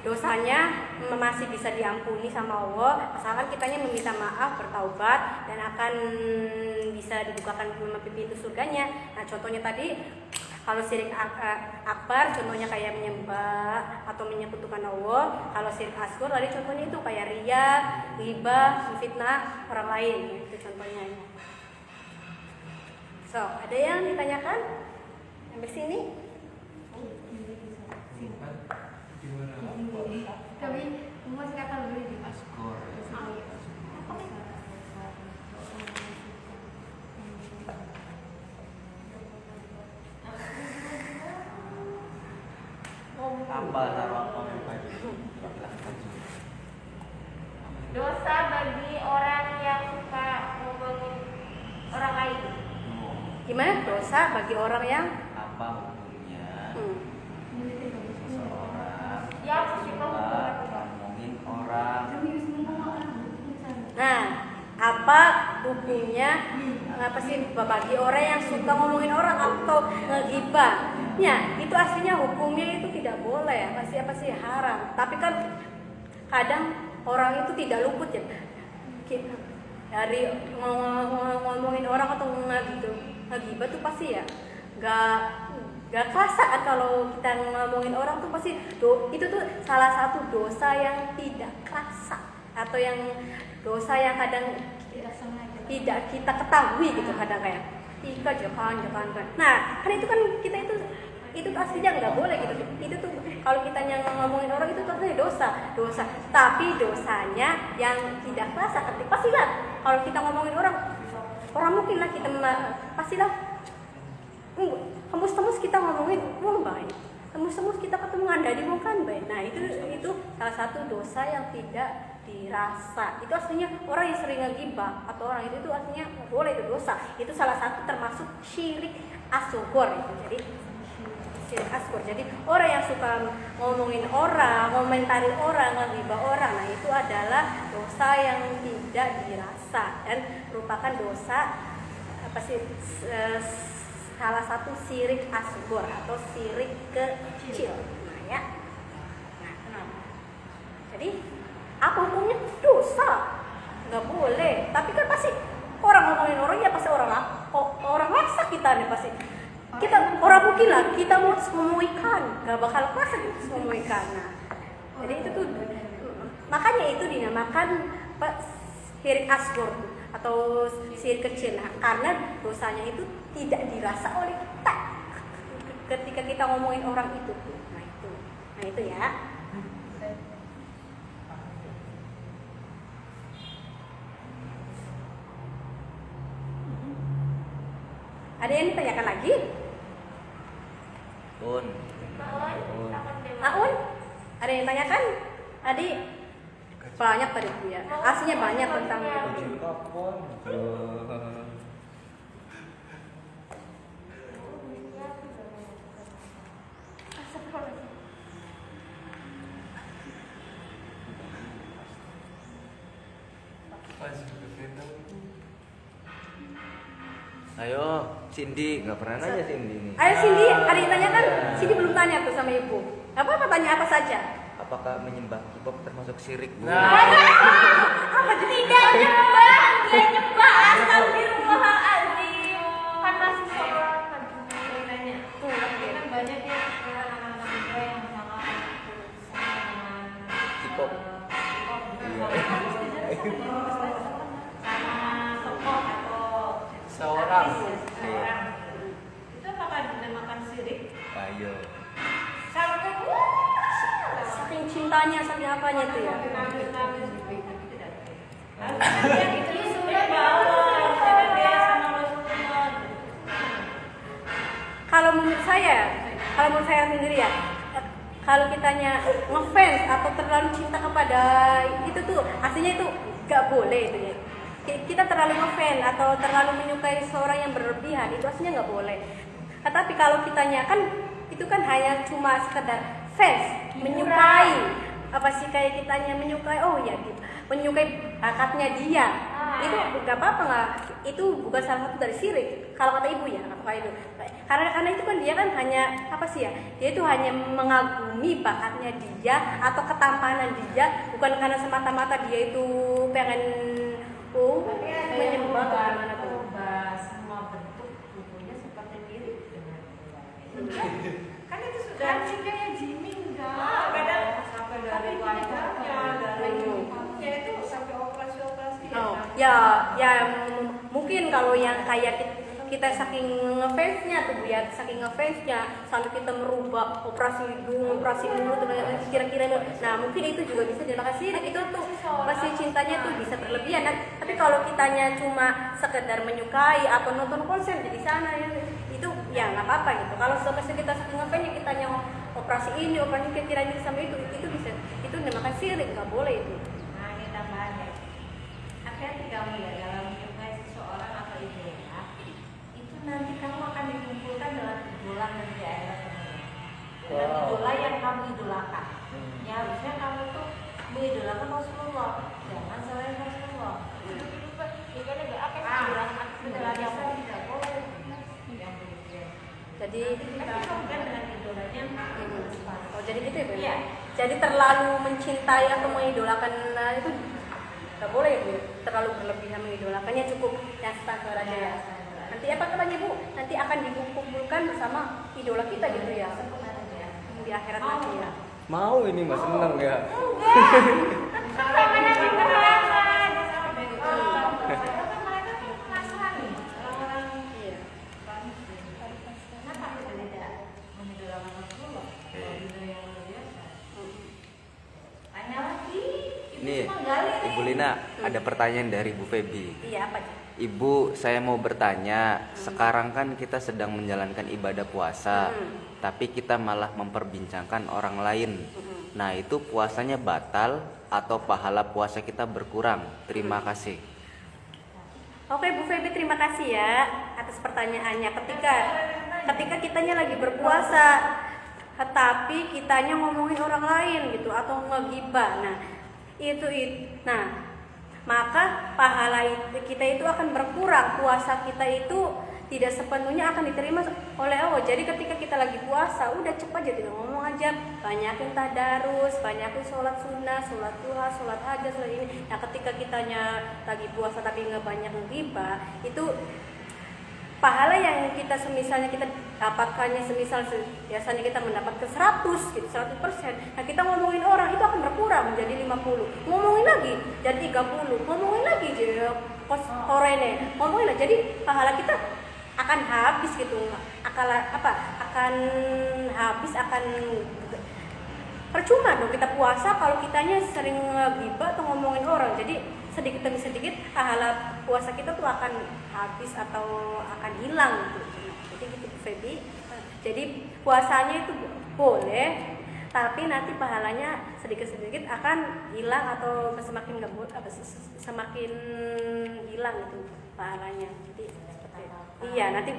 S1: dosanya masih bisa diampuni sama Allah asalkan kitanya meminta maaf, bertaubat, dan akan bisa dibukakan pintu surganya. Nah contohnya tadi kalau syirik akbar contohnya kayak menyembah atau menyekutukan Allah. Kalau syirik asghar tadi contohnya itu kayak riya, ghibah, memfitnah orang lain, itu contohnya. So, ada yang ditanyakan sampai sini?
S2: Tapi semua sekarang beli di
S3: Askor. Apa taruh baju?
S4: Dosa bagi orang yang suka ngomongin orang lain.
S1: Gimana dosa bagi orang yang
S3: Apa hukumnya seseorang
S4: Yang suka
S3: suka ngomongin orang?
S1: Nah, apa hukumnya apa sih bagi orang yang suka ngomongin orang atau ngegibah? Ya, itu aslinya hukumnya itu tidak boleh, apa sih haram. Tapi kan kadang orang itu tidak luput ya dari ngomongin orang atau ngegibah tuh pasti ya gak kerasa kan kalau kita ngomongin orang tuh pasti itu tuh salah satu dosa yang tidak kerasa atau yang dosa yang kadang tidak kita ketahui gitu kadang kayak jangan. Nah kan itu kan kita itu aslinya nggak boleh gitu. Itu tuh kalau kita yang ngomongin orang itu aslinya dosa. Tapi dosanya yang tidak kerasa. Pastilah kalau kita ngomongin orang mungkin lah kita pastilah tembus kita ngomongin wong baik. Tembus kita ketemu anda di wong kan baik. Nah itu salah satu dosa yang tidak dirasa. Itu aslinya orang yang sering ngegibah atau orang itu aslinya nggak boleh, itu dosa. Itu salah satu termasuk syirik asghar itu. Jadi syirik asghar. Jadi orang yang suka ngomongin orang, komentari orang, ngegibah orang, nah itu adalah dosa yang tidak dirasa dan merupakan dosa salah satu syirik asghar atau syirik kecil. Nah ya. Nah, kenapa? Jadi apa hukumnya? Dosa, nggak boleh. Tapi kan pasti orang ngomongin orang ya pasti orang rasa kita nih pasti. Kita orang mungkin lah kita mau ikan, nggak bakal rasa kita mau ikan. Nah, jadi itu tuh makanya itu dinamakan syirik asghar atau syirik kecil. Nah, karena dosanya itu tidak dirasa oleh kita ketika kita ngomongin orang itu. Nah itu ya. Ada yang ditanyakan lagi?
S3: Un.
S1: Aun? Ada yang tanyakan? Adi? Banyak tadi ya. Aslinya banyak tentang itu.
S3: Kapan? Ayo, Cindy, nggak pernah nanya Cindy nih.
S1: Ayo Cindy, ada yang tanyakan? Cindy belum tanya tuh sama ibu. Apa tanya apa saja?
S3: Apakah menyembah K-pop termasuk syirik?
S1: Apa jadi?
S4: Tidak nyembah, dia nyembah. Astagfirullahaladzim. Kan masih sholat kan nanya. Kan banyak ya anak-anak muda yang sangat
S3: K-pop.
S4: sama tokoh atau
S3: Seorang.
S4: itu apakah dinamakan syirik?
S3: Ayo.
S4: Sampai
S1: Saking cintanya sampai apanya tuh ya?
S4: itu sudah bawa dia sama Rasulullah.
S1: Kalau menurut saya sendiri ya, kalau kitanya ngefans atau terlalu cinta kepada itu tuh aslinya itu gak boleh itu ya. Kita terlalu ngefans atau terlalu menyukai seorang yang berlebihan itu aslinya nggak boleh. Tetapi kalau kitanya kan itu kan hanya cuma sekedar fans, menyukai apa sih kayak kitanya menyukai, oh ya gitu, menyukai bakatnya dia. itu nggak apa-apa nggak, itu bukan salah satu dari syirik kalau kata ibu ya, apa itu, karena itu kan dia kan hanya apa sih ya, dia itu hanya mengagumi bakatnya dia atau ketampanan dia, bukan karena semata-mata dia itu pengen menyembah atau gimana tuh.
S4: Ubah semua bentuk tubuhnya seperti mirip dengan bulan. Kan itu sudah
S2: kayak Jimmy enggak.
S4: kadang
S2: Sampai
S4: tapi
S2: dari
S4: wajahnya dari
S1: Hmm.
S4: ya itu sampai operasi
S1: Oh, ya mungkin kalau yang kayak kita saking ngefansnya tuh Bu ya, saking ngefansnya sampai kita merubah operasi hidung, operasi mulut, kira-kira nah mungkin itu juga bisa dinamakan syirik. Itu tuh masih cintanya tuh bisa berlebihan. Nah, tapi kalau kitanya cuma sekedar menyukai atau nonton konser di sana ya, itu ya nggak apa-apa gitu. Kalau sampai kita saking ngefansnya kitanya operasi ini, operasi kira-kira sama itu bisa, itu dinamakan syirik, nggak boleh itu.
S4: Nah, ini tambahannya. Hati-hati kamu ya dalam menyukai seseorang atau idola. Itu nanti kamu akan dikumpulkan dengan idola dan di akhirat dunia. Dengan idola yang kamu idolakan. Ya harusnya kamu tuh mengidolakan Rasulullah, jangan selain Rasulullah. Itu ibadah gak akan idolakan idola yang tidak boleh. Yang berlebihan.
S1: Jadi
S4: Tapi kamu kan dengan idolanya.
S1: oh jadi gitu ya Bu?
S4: Iya.
S1: Jadi terlalu mencintai atau mengidolakan itu nggak boleh Bu, terlalu berlebihan mengidolakannya, cukup yang standar aja ya. Nanti apa katanya Bu? Nanti akan dikumpulkan bersama idola kita gitu ya di akhirat nanti ya.
S3: Mau ini Mas, seneng ya.
S1: Iya.
S3: Nih, Ibu Lina, ada pertanyaan dari Bu Febi.
S1: Iya apa sih?
S3: Ibu, saya mau bertanya, sekarang kan kita sedang menjalankan ibadah puasa, tapi kita malah memperbincangkan orang lain. Nah, itu puasanya batal atau pahala puasa kita berkurang? Terima kasih.
S1: Oke Bu Feby, terima kasih ya atas pertanyaannya. Ketika kitanya lagi berpuasa, tetapi kitanya ngomongin orang lain gitu atau ngegibah, nah maka pahala kita itu akan berkurang. Puasa kita itu tidak sepenuhnya akan diterima oleh Allah. Jadi ketika kita lagi puasa, udah cepat aja tinggal ngomong aja, banyakin tadarus, banyakin sholat sunnah, sholat duha, sholat hajat, sholat ini. Nah ketika kitanya lagi puasa tapi nggak banyak ngibah, itu pahala yang kita semisalnya kita dapatkannya biasanya kita mendapatkan 100 gitu, 100%. Nah kita ngomongin orang itu akan berkurang menjadi 50. Ngomongin lagi jadi 30. Ngomongin lagi jadi korene. Ngomongin lagi jadi pahala kita akan habis gitu. Akan habis, akan percuma dong kita puasa kalau kitanya sering ngegibah atau ngomongin orang. Jadi sedikit demi sedikit pahala puasa kita tuh akan habis atau akan hilang gitu. Jadi gitu Bu Feby. Jadi puasanya itu boleh, tapi nanti pahalanya sedikit-sedikit akan hilang atau semakin hilang itu pahalanya. Jadi iya, nanti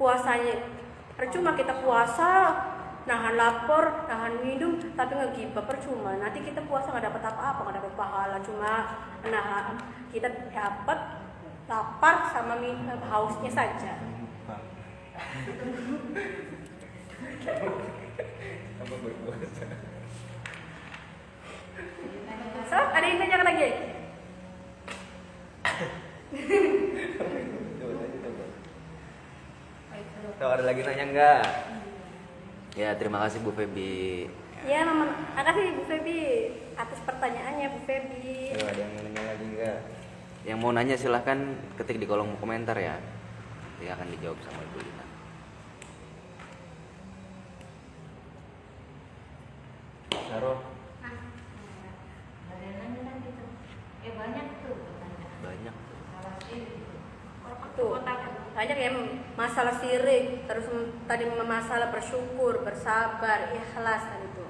S1: puasanya percuma kita puasa nahan lapar, nahan minum, tapi ngegibah percuma. Nanti kita puasa nggak dapat apa-apa, nggak dapat pahala, cuma kita dapat lapar sama hausnya saja. So, ada yang tanya lagi?
S3: Tuh, ada lagi nanya enggak? Ya, terima kasih Bu Febi.
S1: Ya, makasih Bu Febi atas pertanyaannya Bu Febi.
S3: Tuh, ada yang mau nanya lagi enggak? Yang mau nanya silahkan ketik di kolom komentar ya. Nanti akan dijawab sama Ibu Lina. Saroh.
S4: Banyak tuh pertanyaan.
S3: Banyak.
S4: Salah sih.
S1: Tuh, banyak ya masalah syirik, terus tadi masalah bersyukur, bersabar, ikhlas tadi itu.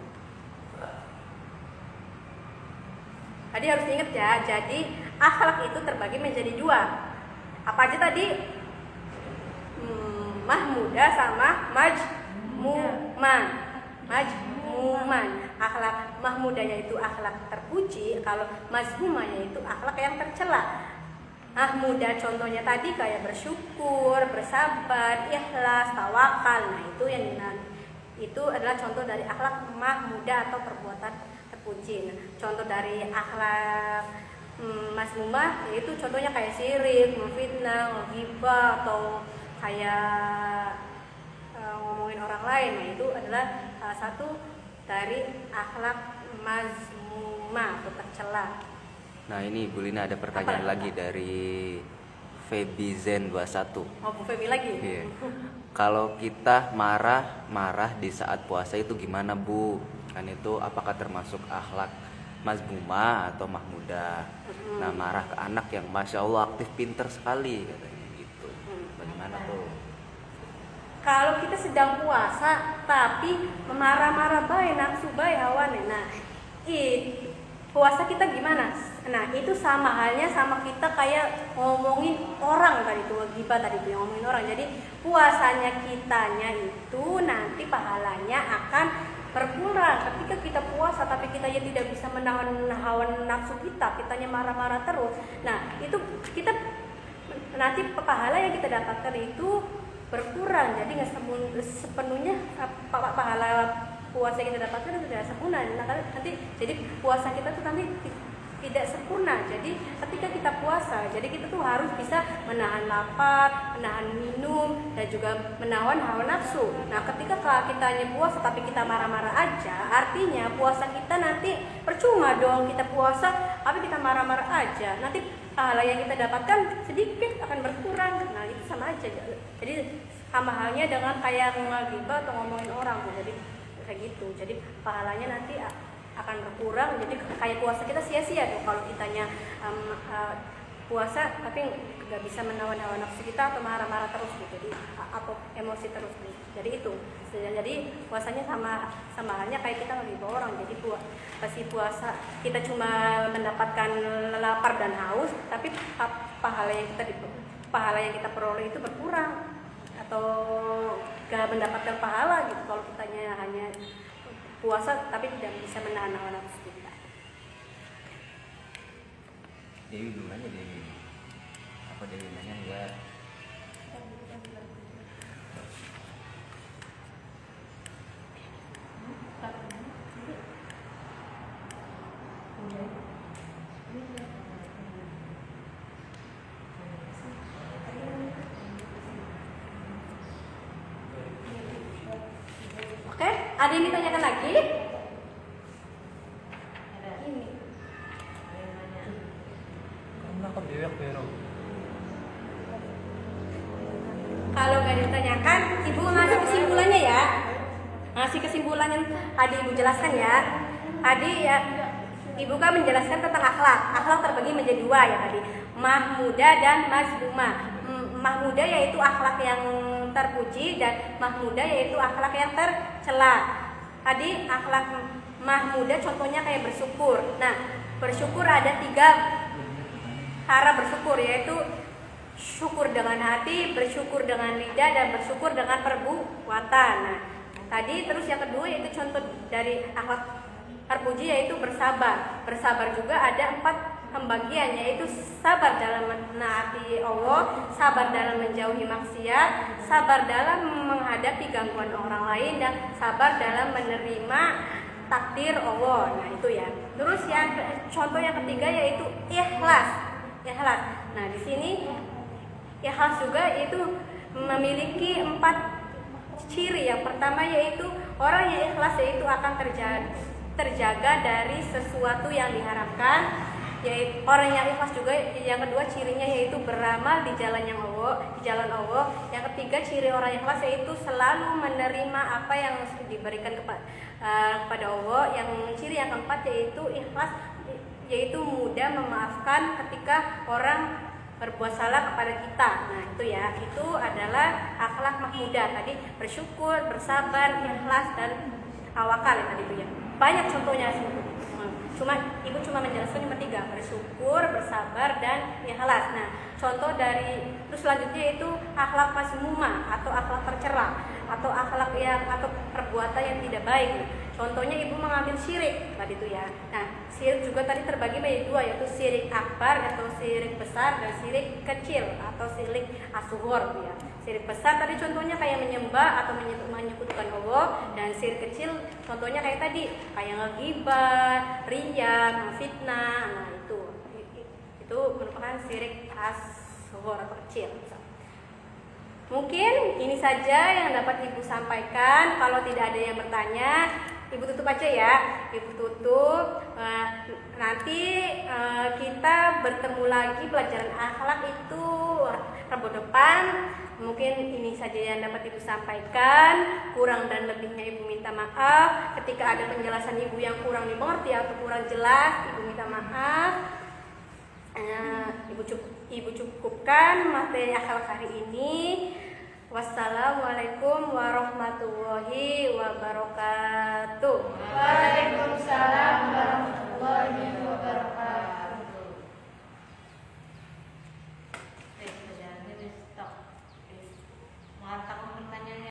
S1: Tadi harus ingat ya, jadi akhlak itu terbagi menjadi dua. Apa aja tadi? Mahmudah sama majmuman. Majmuman. Akhlak mahmudahnya itu akhlak terpuji, kalau mazmumahnya itu akhlak yang tercela. Mahmudah contohnya tadi kayak bersyukur, bersabar, ikhlas, tawakal. Nah, itu adalah contoh dari akhlak mahmudah atau perbuatan terpuji. Nah, contoh dari akhlak mazmumah yaitu contohnya kayak syirik, memfitnah, ghibah, atau kayak ngomongin orang lain. Nah, itu adalah salah satu dari akhlak mazmumah atau tercela.
S3: Nah ini Bu Lina ada pertanyaan lagi dari Feby Zen 21.
S1: Oh, Bu Feby lagi?
S3: Iya. Kalau kita marah di saat puasa itu gimana Bu? Kan itu apakah termasuk akhlak mazmumah atau mahmudah? Nah marah ke anak yang Masya Allah aktif pinter sekali katanya gitu. Bagaimana tuh?
S1: Kalau kita sedang puasa tapi marah-marah baik, nafsu baik, hawa, nah puasa kita gimana? Nah itu sama halnya sama kita kayak ngomongin orang tadi itu, ghibah tadi itu yang ngomongin orang. Jadi puasanya kitanya itu nanti pahalanya akan berkurang ketika kita puasa tapi kita ya tidak bisa menahan hawa nafsu kitanya marah-marah terus. Nah itu kita nanti pahala yang kita dapatkan itu berkurang, jadi nggak sepenuhnya pahala puasa yang kita dapatkan itu tidak sempurna. Nah, nanti jadi puasa kita tuh nanti tidak sempurna. Jadi ketika kita puasa, jadi kita tuh harus bisa menahan lapar, menahan minum, dan juga menahan hawa nafsu. Nah ketika kita hanya puasa tapi kita marah-marah aja, artinya puasa kita nanti percuma dong. Kita puasa tapi kita marah-marah aja, nanti pahala yang kita dapatkan sedikit akan berkurang. Nah itu sama aja. Jadi sama halnya dengan kayak ghibah atau ngomongin orang. Jadi kayak gitu. Jadi pahalanya nanti akan berkurang. Jadi kayak puasa kita sia-sia tuh kalau kitanya puasa tapi nggak bisa menahan hawa nafsu kita atau marah-marah terus gitu. Jadi atau emosi terus gitu. Jadi itu. Jadi puasanya sama halnya kayak kita ghibah orang. Jadi pasti puasa kita cuma mendapatkan lapar dan haus, tapi pahala yang kita peroleh itu berkurang atau gak mendapatkan pahala gitu kalau kitanya hanya puasa tapi tidak bisa menahan hawa nafsu kita.
S3: Dewi belum nanya Dewi. Apa Dewi nanya enggak?
S1: Oke, ada yang ditanyakan lagi? Ini. Kalau nggak ditanyakan, ibu ngasih kesimpulannya ya. Ngasih kesimpulannya tadi ibu jelaskan ya. Tadi ya, ibu kan menjelaskan tentang akhlak. Akhlak terbagi menjadi dua ya tadi, mahmudah dan mazmumah. Mahmudah yaitu akhlak yang terpuji dan mahmudah yaitu akhlak yang tercela. Tadi akhlak mahmudah contohnya kayak bersyukur. Nah, bersyukur ada 3 cara bersyukur, yaitu syukur dengan hati, bersyukur dengan lidah, dan bersyukur dengan perbuatan. Nah, tadi terus yang kedua yaitu contoh dari akhlak terpuji yaitu bersabar. Bersabar juga ada 4 pembagian, yaitu sabar dalam menaati Allah, sabar dalam menjauhi maksiat, sabar dalam menghadapi gangguan orang lain, dan sabar dalam menerima takdir Allah. Nah itu ya. Terus yang contoh yang ketiga yaitu ikhlas. Ikhlas. Nah di sini ikhlas juga itu memiliki 4 ciri. Yang pertama yaitu orang yang ikhlas yaitu akan terjaga dari sesuatu yang diharapkan. Yaitu orang yang ikhlas juga yang kedua cirinya yaitu beramal di jalan Allah. Yang ketiga ciri orang yang ikhlas yaitu selalu menerima apa yang diberikan kepada Allah. Yang ciri yang keempat yaitu ikhlas yaitu mudah memaafkan ketika orang berbuat salah kepada kita. Nah itu ya, itu adalah akhlak mahmudah. Tadi bersyukur, bersabar, ikhlas, dan tawakal ya tadi itu ya. Banyak contohnya sih. Ibu cuma menjelaskan yang 3, bersyukur, bersabar, dan ikhlas. Nah, contoh dari terus selanjutnya itu akhlak mazmumah atau akhlak tercela. atau akhlak yang atau perbuatan yang tidak baik. Contohnya ibu mengambil syirik tadi itu ya. Nah, syirik juga tadi terbagi menjadi dua, yaitu syirik akbar atau syirik besar dan syirik kecil atau syirik asghar ya. Syirik besar tadi contohnya kayak menyembah atau menyekutukan Allah, dan syirik kecil contohnya kayak tadi kayak ngegibah, riya, fitnah. Nah, itu merupakan syirik asghar atau kecil. Mungkin ini saja yang dapat Ibu sampaikan. Kalau tidak ada yang bertanya, Ibu tutup aja ya. Ibu tutup. Nanti kita bertemu lagi pelajaran akhlak itu Rabu depan. Mungkin ini saja yang dapat Ibu sampaikan. Kurang dan lebihnya Ibu minta maaf. Ketika ada penjelasan Ibu yang kurang dimengerti atau kurang jelas, Ibu minta maaf. Ibu cukupkan materi akhlak hari ini. Wassalamualaikum warahmatullahi wabarakatuh.